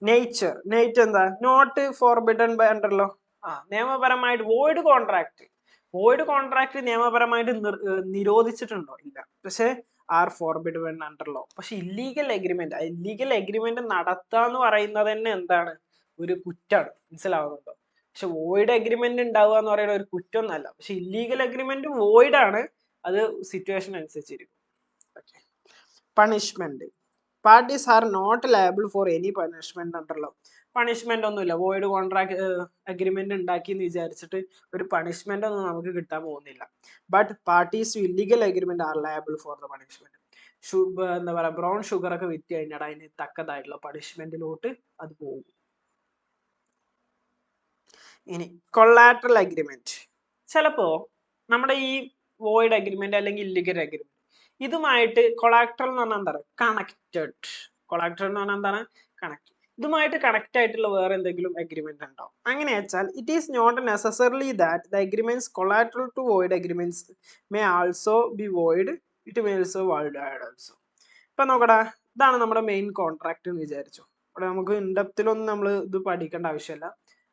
നേച്ചർ എന്താ, not forbidden by under law. നിയമപരമായിട്ട് വോയിഡ് കോൺട്രാക്ട് നിയമപരമായിട്ട് നിരോധിച്ചിട്ടുണ്ടോ? ഇല്ല. പക്ഷെ are forbid by under law. പക്ഷെ ഇല്ലീഗൽ അഗ്രിമെന്റ് നടത്താന്ന് പറയുന്നത് തന്നെ എന്താണ്, ഒരു കുറ്റാണ്. മനസ്സിലാവുന്നുണ്ടോ? പക്ഷെ വോയിഡ് അഗ്രിമെന്റ് ഉണ്ടാവുക എന്ന് പറയുന്ന ഒരു കുറ്റമൊന്നല്ല. പക്ഷെ ഇല്ലീഗൽ അഗ്രിമെന്റ് വോയിഡ് ആണ്, അത് സിറ്റുവേഷൻ അനുസരിച്ചിരിക്കും. Punishment. Parties are not liable for any punishment under law. Punishment ഒന്നുമില്ല. വോയിഡ് കോൺട്രാക്ട് അഗ്രിമെന്റ് ഉണ്ടാക്കി എന്ന് വിചാരിച്ചിട്ട് ഒരു പണിഷ്മെന്റ് ഒന്നും നമുക്ക് കിട്ടാൻ പോകുന്നില്ല. But parties to illegal agreement are liable for the punishment. എന്താ പറയാ, ബ്രൗൺ ഷുഗർ ഒക്കെ വിറ്റ് കഴിഞ്ഞാൽ അതിന് തക്കതായിട്ടുള്ള പണിഷ്മെന്റിലോട്ട് അത് പോകും. ഇനി കൊളാട്രൽ അഗ്രിമെന്റ്. ചിലപ്പോ നമ്മുടെ ഈ വോയിഡ് അഗ്രിമെന്റ് അല്ലെങ്കിൽ ഇല്ലീഗൽ അഗ്രിമെന്റ് ഇതുമായിട്ട് കൊളാട്രൽ എന്ന് പറഞ്ഞാൽ എന്താണ്, കണക്റ്റഡ്. കൊളാട്രൽ എന്ന് പറഞ്ഞാൽ എന്താണ്, കണക്ട്. ഇതുമായിട്ട് കണക്ട് ആയിട്ടുള്ള വേറെ എന്തെങ്കിലും അഗ്രിമെന്റ് ഉണ്ടോ? അങ്ങനെ വെച്ചാൽ it is not necessarily that the agreements collateral to void agreements may also be void, it may also void also. ഇപ്പൊ നോക്കടാ, ഇതാണ് നമ്മുടെ മെയിൻ കോൺട്രാക്ട് എന്ന് വിചാരിച്ചു. ഇവിടെ നമുക്ക് ഇൻഡെപ്തിലൊന്നും നമ്മൾ ഇത് പഠിക്കേണ്ട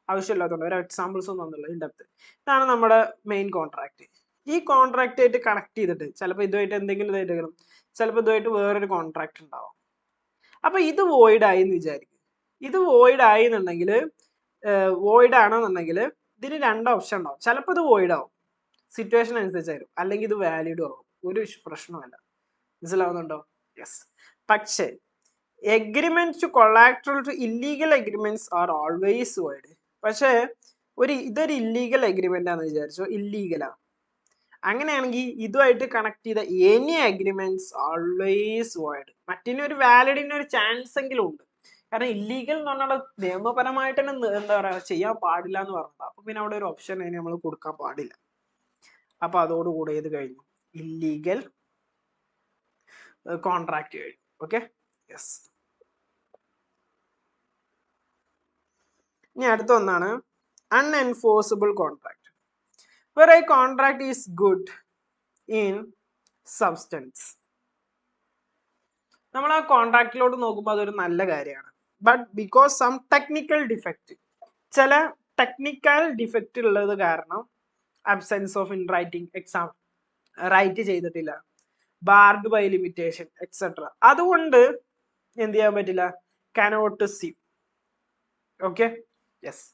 ആവശ്യമില്ലാത്തതുകൊണ്ട് ഒരു എക്സാമ്പിൾസ് ഒന്നും ഒന്നുമില്ല. ഇൻഡെപ്ത് ഇതാണ് നമ്മുടെ മെയിൻ കോൺട്രാക്ട്. ഈ കോൺട്രാക്ട് ആയിട്ട് കണക്ട് ചെയ്തിട്ട് ചിലപ്പോൾ ഇതുമായിട്ട് എന്തെങ്കിലും ഇതായിട്ട്, ചിലപ്പോൾ ഇതുമായിട്ട് വേറൊരു കോൺട്രാക്ട് ഉണ്ടാവും. അപ്പൊ ഇത് വോയിഡ് ആയി എന്ന് വിചാരിക്കും. ഇത് വോയിഡ് ആയി എന്നുണ്ടെങ്കിൽ, വോയിഡ് ആണെന്നുണ്ടെങ്കിൽ ഇതിന് രണ്ട് ഓപ്ഷൻ ഉണ്ടാവും. ചിലപ്പോൾ ഇത് വോയിഡ് ആവും, സിറ്റുവേഷൻ അനുസരിച്ചായിരിക്കും, അല്ലെങ്കിൽ ഇത് വാലിഡ് ആവും. ഒരു പ്രശ്നമല്ല. മനസ്സിലാവുന്നുണ്ടോ? യെസ്. പക്ഷേ agreement to collateral to illegal agreements are always void. പക്ഷേ ഇതൊരു ഇല്ലീഗൽ അഗ്രിമെന്റ് ആണെന്ന് വിചാരിച്ചോ, ഇല്ലീഗലാ. അങ്ങനെയാണെങ്കിൽ ഇതുമായിട്ട് കണക്ട് ചെയ്ത എനി അഗ്രിമെന്റ്സ് ഓൾവേസ് വോയിഡ്. മറ്റൊരു വാലിഡിന് ഒരു ചാൻസ് എങ്കിലും ഉണ്ട്. കാരണം ഇല്ലീഗൽ എന്ന് പറഞ്ഞാൽ നിയമപരമായിട്ട് തന്നെ എന്താ പറയാ, ചെയ്യാൻ പാടില്ല എന്ന് പറഞ്ഞത്. അപ്പൊ പിന്നെ അവിടെ ഒരു ഓപ്ഷൻ അതിന് നമ്മൾ കൊടുക്കാൻ പാടില്ല. അപ്പൊ അതോടുകൂടി ഇത് കഴിഞ്ഞു, ഇല്ലീഗൽ കോൺട്രാക്ട് കഴിഞ്ഞു. Okay, yes. ഇനി അടുത്ത ഒന്നാണ് unenforceable contract. where a contract is good in substance. നമ്മൾ ആ കോൺട്രാക്റ്റിലോട്ട് നോക്കുമ്പോൾ അതൊരു നല്ല കാര്യമാണ്. But because some technical defect, ചില ടെക്നിക്കൽ ഡിഫക്റ്റ് ഉള്ളത് കാരണം, absence of in writing, exam write ചെയ്തിട്ടില്ല, ബാർഡ് ബൈ ലിമിറ്റേഷൻ എക്സെട്ര, അതുകൊണ്ട് എന്ത് ചെയ്യാൻ പറ്റില്ല, കനോട്ട് സീ. Okay, yes.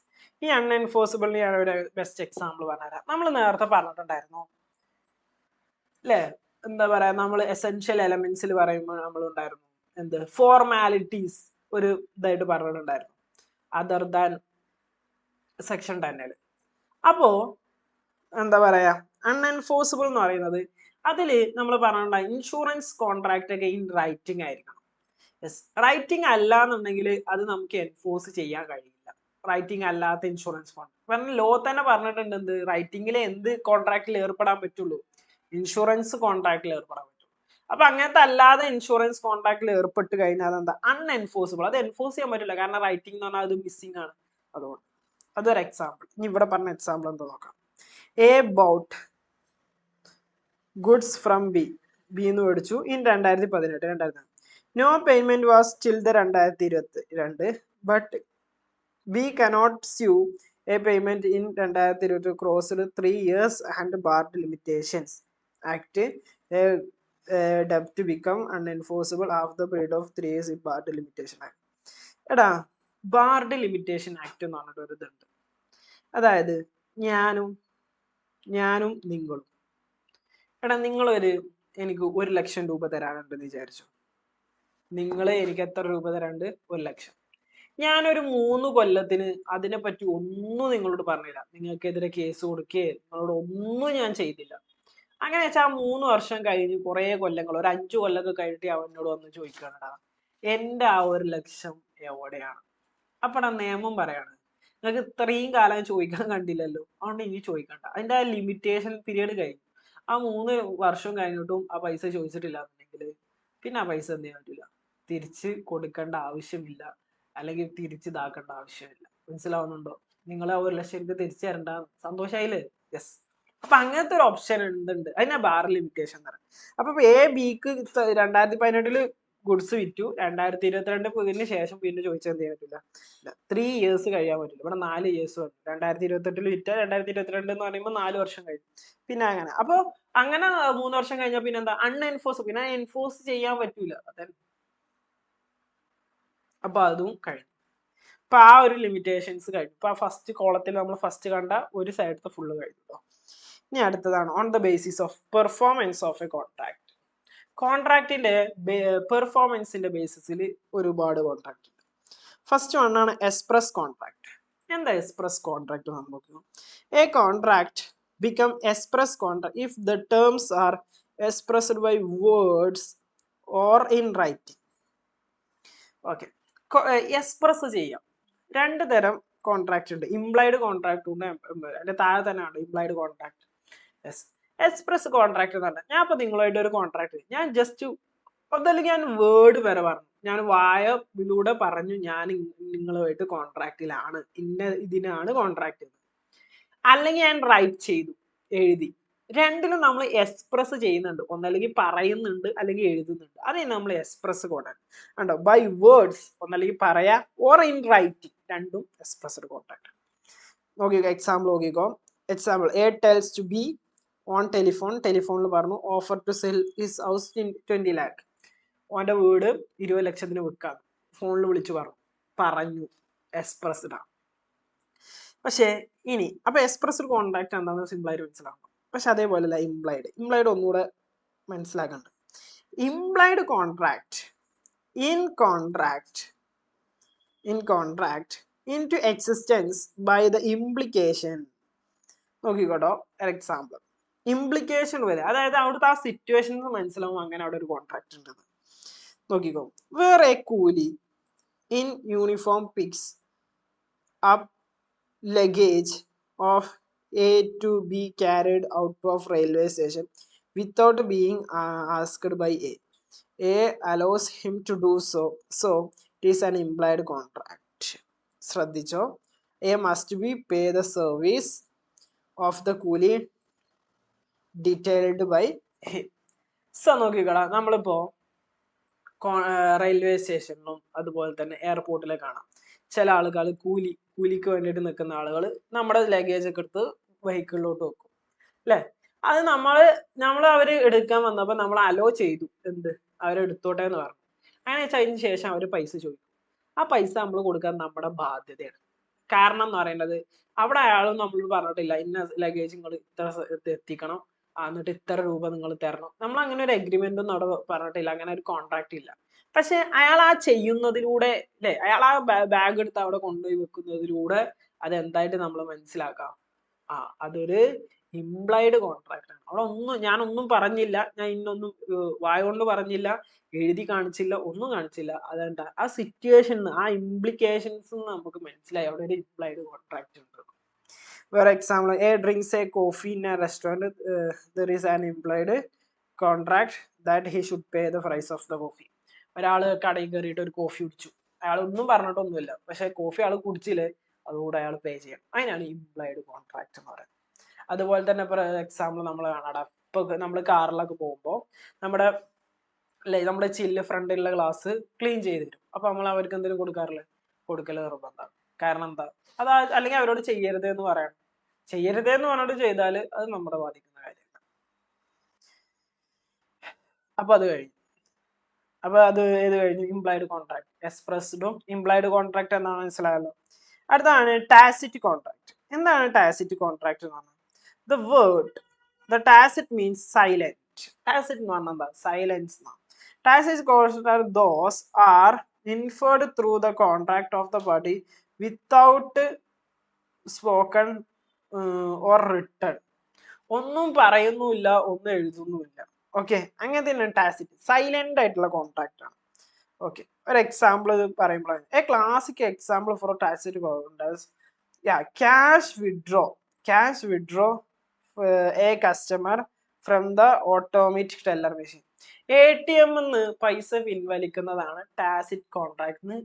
ഈ അൺഎൻഫോഴ്സിബിളിന് ഞാൻ ഒരു ബെസ്റ്റ് എക്സാമ്പിൾ പറഞ്ഞുതരാം. നമ്മൾ നേരത്തെ പറഞ്ഞിട്ടുണ്ടായിരുന്നു അല്ലേ, എന്താ പറയാ, നമ്മൾ എസെൻഷ്യൽ എലമെന്റ്സിൽ പറയുമ്പോൾ നമ്മൾ ഉണ്ടായിരുന്നു എന്ത്, ഫോർമാലിറ്റീസ് ഒരു ഇതായിട്ട് പറഞ്ഞിട്ടുണ്ടായിരുന്നു, അതർ ദാൻ സെക്ഷൻ 10. അപ്പോ എന്താ പറയാ, അൺഎൻഫോഴ്സിബിൾ എന്ന് പറയുന്നത് അതില് നമ്മൾ പറഞ്ഞിട്ടുണ്ടായി ഇൻഷുറൻസ് കോൺട്രാക്ട് ഒക്കെ ഇൻ റൈറ്റിംഗ് ആയിരിക്കണം. യെസ്, റൈറ്റിംഗ് അല്ല എന്നുണ്ടെങ്കിൽ അത് നമുക്ക് എൻഫോഴ്സ് ചെയ്യാൻ കഴിയില്ല. റൈറ്റിംഗ് അല്ലാത്ത ഇൻഷുറൻസ് ഫണ്ട് കാരണം ലോ തന്നെ പറഞ്ഞിട്ടുണ്ട്, എന്ത്, റൈറ്റിംഗിൽ എന്ത് കോൺട്രാക്റ്റിൽ ഏർപ്പെടാൻ പറ്റുള്ളൂ, ഇൻഷുറൻസ് കോൺട്രാക്റ്റിൽ ഏർപ്പെടാൻ പറ്റും. അപ്പൊ അങ്ങനത്തെ അല്ലാതെ ഇൻഷുറൻസ് കോൺട്രാക്റ്റിൽ ഏർപ്പെട്ട് കഴിഞ്ഞാൽ അതെന്താ, അൺഎൻഫോഴ്സിബിൾ. അത് എൻഫോഴ്സ് ചെയ്യാൻ പറ്റില്ല, കാരണം റൈറ്റിംഗ് എന്ന് പറഞ്ഞാൽ അത് മിസ്സിംഗ് ആണ്. അതുകൊണ്ട് അതൊരു എക്സാമ്പിൾ. ഇനി ഇവിടെ പറഞ്ഞ എക്സാമ്പിൾ എന്താ നോക്കാം. A bought goods from B എന്ന് മേടിച്ചു in 2018. No payment was till the 2022, but we cannot sue a payment in 2022 crossed 3 years and barred limitations act. Debt to become unenforceable after the period of 3 years in barred limitation act. എടാ, Bard limitation act എന്ന് പറഞ്ഞിട്ട് ഒരു ഇതുണ്ട്. അതായത് ഞാനും നിങ്ങളും, എടാ എനിക്ക് 1 ലക്ഷം രൂപ തരാനുണ്ടെന്ന് വിചാരിച്ചു. നിങ്ങള് എനിക്ക് എത്ര രൂപ തരാണ്ട്? 1 ലക്ഷം. ഞാനൊരു 3 കൊല്ലത്തിന് അതിനെപ്പറ്റി ഒന്നും നിങ്ങളോട് പറഞ്ഞില്ല, നിങ്ങൾക്കെതിരെ കേസ് കൊടുക്കുകയോ നിങ്ങളോട് ഒന്നും ഞാൻ ചെയ്തില്ല. അങ്ങനെ വെച്ചാൽ ആ 3 വർഷം കഴിഞ്ഞ് കുറെ കൊല്ലങ്ങൾ, ഒരു 5 കൊല്ലമൊക്കെ കഴിഞ്ഞിട്ട് അവനോട് വന്ന് ചോദിക്കണടാ, എന്റെ ആ 1 ലക്ഷം എവിടെയാണ്? അപ്പടാ നിയമം പറയാണ്, നിങ്ങൾക്ക് ഇത്രയും കാലം ചോദിക്കാൻ കണ്ടില്ലല്ലോ, അതുകൊണ്ട് ഇനി ചോദിക്കണ്ട. അതിന്റെ ആ ലിമിറ്റേഷൻ പീരീഡ് കഴിഞ്ഞു. ആ 3 വർഷം കഴിഞ്ഞിട്ടും ആ പൈസ ചോദിച്ചിട്ടില്ല എന്നുണ്ടെങ്കിൽ പിന്നെ ആ പൈസ എന്ത് ചെയ്യാൻ പറ്റില്ല, തിരിച്ച് കൊടുക്കേണ്ട ആവശ്യമില്ല, അല്ലെങ്കിൽ തിരിച്ചിതാക്കേണ്ട ആവശ്യമില്ല. മനസ്സിലാവുന്നുണ്ടോ? നിങ്ങൾ ആ 1 ലക്ഷം എനിക്ക് തിരിച്ചു തരണ്ട. സന്തോഷായില്ലേ? യെസ്. അപ്പൊ അങ്ങനത്തെ ഒരു ഓപ്ഷൻ ഉണ്ട്, അതിനാ ബാർ ലിമിറ്റേഷൻ എന്ന് പറയുന്നത്. അപ്പൊ എ ബിക്ക് 2018 ഗുഡ്സ് വിറ്റു, 2022 ശേഷം പിന്നെ ചോദിച്ചാൽ എന്ത് ചെയ്യാൻ പറ്റില്ല, 3 years കഴിയാൻ പറ്റില്ല. ഇവിടെ 4 years വന്നു. 2028 വിറ്റ 2022 എന്ന് പറയുമ്പോൾ 4 വർഷം കഴിഞ്ഞു. പിന്നെ അങ്ങനെ അപ്പൊ അങ്ങനെ 3 വർഷം കഴിഞ്ഞാൽ പിന്നെ എന്താ, അൺഎൻഫോഴ്സ്. പിന്നെ എൻഫോഴ്സ് ചെയ്യാൻ പറ്റൂല. അപ്പൊ അതും കഴിഞ്ഞു. ഇപ്പൊ ആ ഒരു ലിമിറ്റേഷൻസ് കഴിഞ്ഞു. ഇപ്പൊ ആ ഫസ്റ്റ് കോളത്തിൽ നമ്മൾ ഫസ്റ്റ് കണ്ട ഒരു സൈഡത്തെ ഫുള്ള് കഴിഞ്ഞു. ഇനി അടുത്തതാണ് on the basis of performance of a contract. കോൺട്രാക്റ്റിന്റെ പെർഫോമൻസിന്റെ ബേസിസിൽ ഒരുപാട് കോൺട്രാക്ട് ഉണ്ട്. ഫസ്റ്റ് വൺ ആണ് എക്സ്പ്രസ് കോൺട്രാക്ട്. എന്താ എക്സ്പ്രസ് കോൺട്രാക്ട് നമ്മൾ നോക്കുന്നു. A contract become express contract if the terms are expressed by words or in writing. Okay, express ചെയ്യാം. രണ്ട് തരം കോൺട്രാക്ട് ഉണ്ട്. ഇംപ്ലൈഡ് കോൺട്രാക്ട് ഉണ്ട്, അതിന്റെ താഴെ തന്നെയാണ് ഇംപ്ലൈഡ് കോൺട്രാക്ട്. എക്സ്പ്രസ് കോൺട്രാക്ട് എന്ന് പറഞ്ഞാൽ ഞാൻ ഇപ്പൊ നിങ്ങളായിട്ട് ഒരു കോൺട്രാക്ട് ഞാൻ ജസ്റ്റ് അതല്ലെങ്കിൽ ഞാൻ വേർഡ് വരെ പറഞ്ഞു, ഞാൻ വായയിലൂടെ പറഞ്ഞു ഞാൻ നിങ്ങളുമായിട്ട് കോൺട്രാക്റ്റിലാണ്, ഇതിനാണ് കോൺട്രാക്ട്. അല്ലെങ്കിൽ ഞാൻ റൈറ്റ് ചെയ്തു, എഴുതി. രണ്ടിലും നമ്മൾ എക്സ്പ്രസ് ചെയ്യുന്നുണ്ട്, ഒന്നല്ലെങ്കിൽ പറയുന്നുണ്ട് അല്ലെങ്കിൽ എഴുതുന്നുണ്ട്. അതേ നമ്മൾ എക്സ്പ്രസ് കോൺട്രാക്ട് കണ്ടോ. ബൈ വേർഡ്സ് ഒന്നല്ലെങ്കിൽ പറയാ, ഓർ ഇൻ റൈറ്റിംഗ്, രണ്ടും എക്സ്പ്രസ്ഡ് കോൺട്രാക്ട്. നോക്കിക്കോ, എക്സാമ്പിൾ നോക്കിക്കോ. Example, A tells to B on telephone. ടെലിഫോണിൽ പറഞ്ഞു offer to sell his house 20 lakh. ഓന്റെ വീട് 20 ലക്ഷത്തിന് വിൽക്കാം. ഫോണിൽ വിളിച്ചു പറഞ്ഞു, എക്സ്പ്രസ്ഡ് ആണ്. പക്ഷേ ഇനി അപ്പൊ എക്സ്പ്രസ്ഡ് കോൺട്രാക്ട് എന്താണെന്ന് സിമ്പിളായിട്ട് മനസ്സിലാക്കണം. പക്ഷെ അതേപോലെയല്ല ഇംപ്ലൈഡ്. ഇംപ്ലൈഡ് ഒന്നുകൂടെ മനസ്സിലാക്കണ്ട. Implied contract in contract into existence by the implication. നോക്കിക്കോട്ടോ, എക്സാമ്പിൾ ഇംപ്ലിക്കേഷൻ വരെ, അതായത് അവിടുത്തെ ആ സിറ്റുവേഷൻസ് മനസ്സിലാവും അങ്ങനെ അവിടെ ഒരു കോൺട്രാക്ട് ഉണ്ടെന്ന്. നോക്കിക്കോ, വേറെ കൂലി in uniform pics up luggage of A to be carried out of railway station without being asked by A. A allows him to do so. So it is an implied contract. ശ്രദ്ധിച്ചോ, A must be pay the service of the coolie detailed by him. So നോക്കിക്കളാ, നമ്മളിപ്പോ railway സ്റ്റേഷനിലും അതുപോലെ തന്നെ എയർപോർട്ടിലെ കാണാം ചില ആളുകൾ കൂലിക്ക് വേണ്ടിയിട്ട് നിൽക്കുന്ന ആളുകൾ നമ്മുടെ ലഗേജ് ഒക്കെ എടുത്ത് വെഹിക്കിളിലോട്ട് വെക്കും അല്ലെ. അത് നമ്മൾ അവര് എടുക്കാൻ വന്നപ്പോൾ നമ്മൾ അലോ ചെയ്തു, എന്ത് അവരെടുത്തോട്ടെ എന്ന് പറഞ്ഞു. അങ്ങനെ വെച്ചാൽ അതിന് ശേഷം അവർ പൈസ ചോദിക്കും. ആ പൈസ നമ്മൾ കൊടുക്കാൻ നമ്മുടെ ബാധ്യതയാണ്. കാരണം എന്ന് പറയുന്നത് അവിടെ അയാളും നമ്മൾ പറഞ്ഞിട്ടില്ല ഇന്ന ലഗേജ് നിങ്ങൾ ഇത്ര എത്തിക്കണം, എന്നിട്ട് ഇത്ര രൂപ നിങ്ങൾ തരണം. നമ്മൾ അങ്ങനെ ഒരു എഗ്രിമെന്റ് ഒന്നും അവിടെ പറഞ്ഞിട്ടില്ല, അങ്ങനെ ഒരു കോൺട്രാക്ട് ഇല്ല. പക്ഷെ അയാൾ ആ ചെയ്യുന്നതിലൂടെ അല്ലെ, അയാൾ ആ ബാഗ് എടുത്ത് അവിടെ കൊണ്ടുപോയി വെക്കുന്നതിലൂടെ അതെന്തായിട്ട് നമ്മൾ മനസ്സിലാക്കാം, അതൊരു ഇംപ്ലൈഡ് കോൺട്രാക്ട് ആണ്. അവിടെ ഞാനൊന്നും പറഞ്ഞില്ല, ഞാൻ ഇന്നൊന്നും വായ കൊണ്ട് പറഞ്ഞില്ല, എഴുതി കാണിച്ചില്ല, ഒന്നും കാണിച്ചില്ല. അതെന്താ ആ സിറ്റുവേഷൻ, ആ ഇംപ്ലിക്കേഷൻസ് നമുക്ക് മനസ്സിലായി അവിടെ ഒരു ഇംപ്ലൈഡ് കോൺട്രാക്ട് ഉണ്ട്. വേറെ example, A drinks a coffee in a restaurant, there is an implied contract that he should pay the price of the coffee. ഒരാൾ കടയിൽ കയറിയിട്ട് ഒരു കോഫി കുടിച്ചു, അയാൾ ഒന്നും പറഞ്ഞിട്ടൊന്നുമില്ല, പക്ഷെ കോഫി ആൾ കുടിച്ചില്ലേ, അതുകൂടെ അയാൾ പേ ചെയ്യണം. അതിനാണ് ഇംപ്ലൈഡ് കോൺട്രാക്ട് എന്ന് പറയുന്നത്. അതുപോലെ തന്നെ ഇപ്പോൾ എക്സാമ്പിൾ നമ്മൾ കാണാം, ഇപ്പൊ നമ്മൾ കാറിലൊക്കെ പോകുമ്പോൾ നമ്മുടെ ചില്ല് ഫ്രണ്ടിലുള്ള ഗ്ലാസ് ക്ലീൻ ചെയ്ത് തരും. അപ്പൊ നമ്മൾ അവർക്ക് എന്തെങ്കിലും കൊടുക്കൽ നിർബന്ധമാണ്. കാരണം എന്താ, അല്ലെങ്കിൽ അവരോട് ചെയ്യരുത് എന്ന് പറയണം. ചെയ്യരുത് എന്ന് പറഞ്ഞിട്ട് ചെയ്താൽ അത് നമ്മളെ ബാധിക്കുന്ന കാര്യമല്ല. അപ്പൊ അത് കഴിഞ്ഞു. അപ്പൊ അത് ഏത് കഴിഞ്ഞു, ഇംപ്ലൈഡ് കോൺട്രാക്ട്. എക്സ്പ്രസ്ഡും ഇംപ്ലൈഡ് കോൺട്രാക്ട് എന്നാണ് മനസ്സിലായല്ലോ. അടുത്താണ് ടാസിറ്റ് കോൺട്രാക്ട്. എന്താണ് ടാസിറ്റ് കോൺട്രാക്ട് എന്ന് പറഞ്ഞാൽ, the tacit means silent. Tacit എന്ന് പറഞ്ഞാൽ എന്താ, silence. Tacit contracts those are inferred through the contract of the party without spoken or written. ഒന്നും പറയുന്നുമില്ല, ഒന്നും എഴുതുന്നുമില്ല. ഓക്കെ, അങ്ങനെ തന്നെയാണ് ടാസിറ്റ്, സൈലന്റ് ആയിട്ടുള്ള കോൺട്രാക്ട് ആണ്. ഓക്കെ, ഒരു എക്സാമ്പിൾ പറയുമ്പോഴാണ് A classic example four tacit contracts, cash withdraw A customer from the automatic teller machine. ATM ന്ന് പൈസ പിൻവലിക്കുന്നതാണ് ടാസിറ്റ് കോൺട്രാക്ടിന്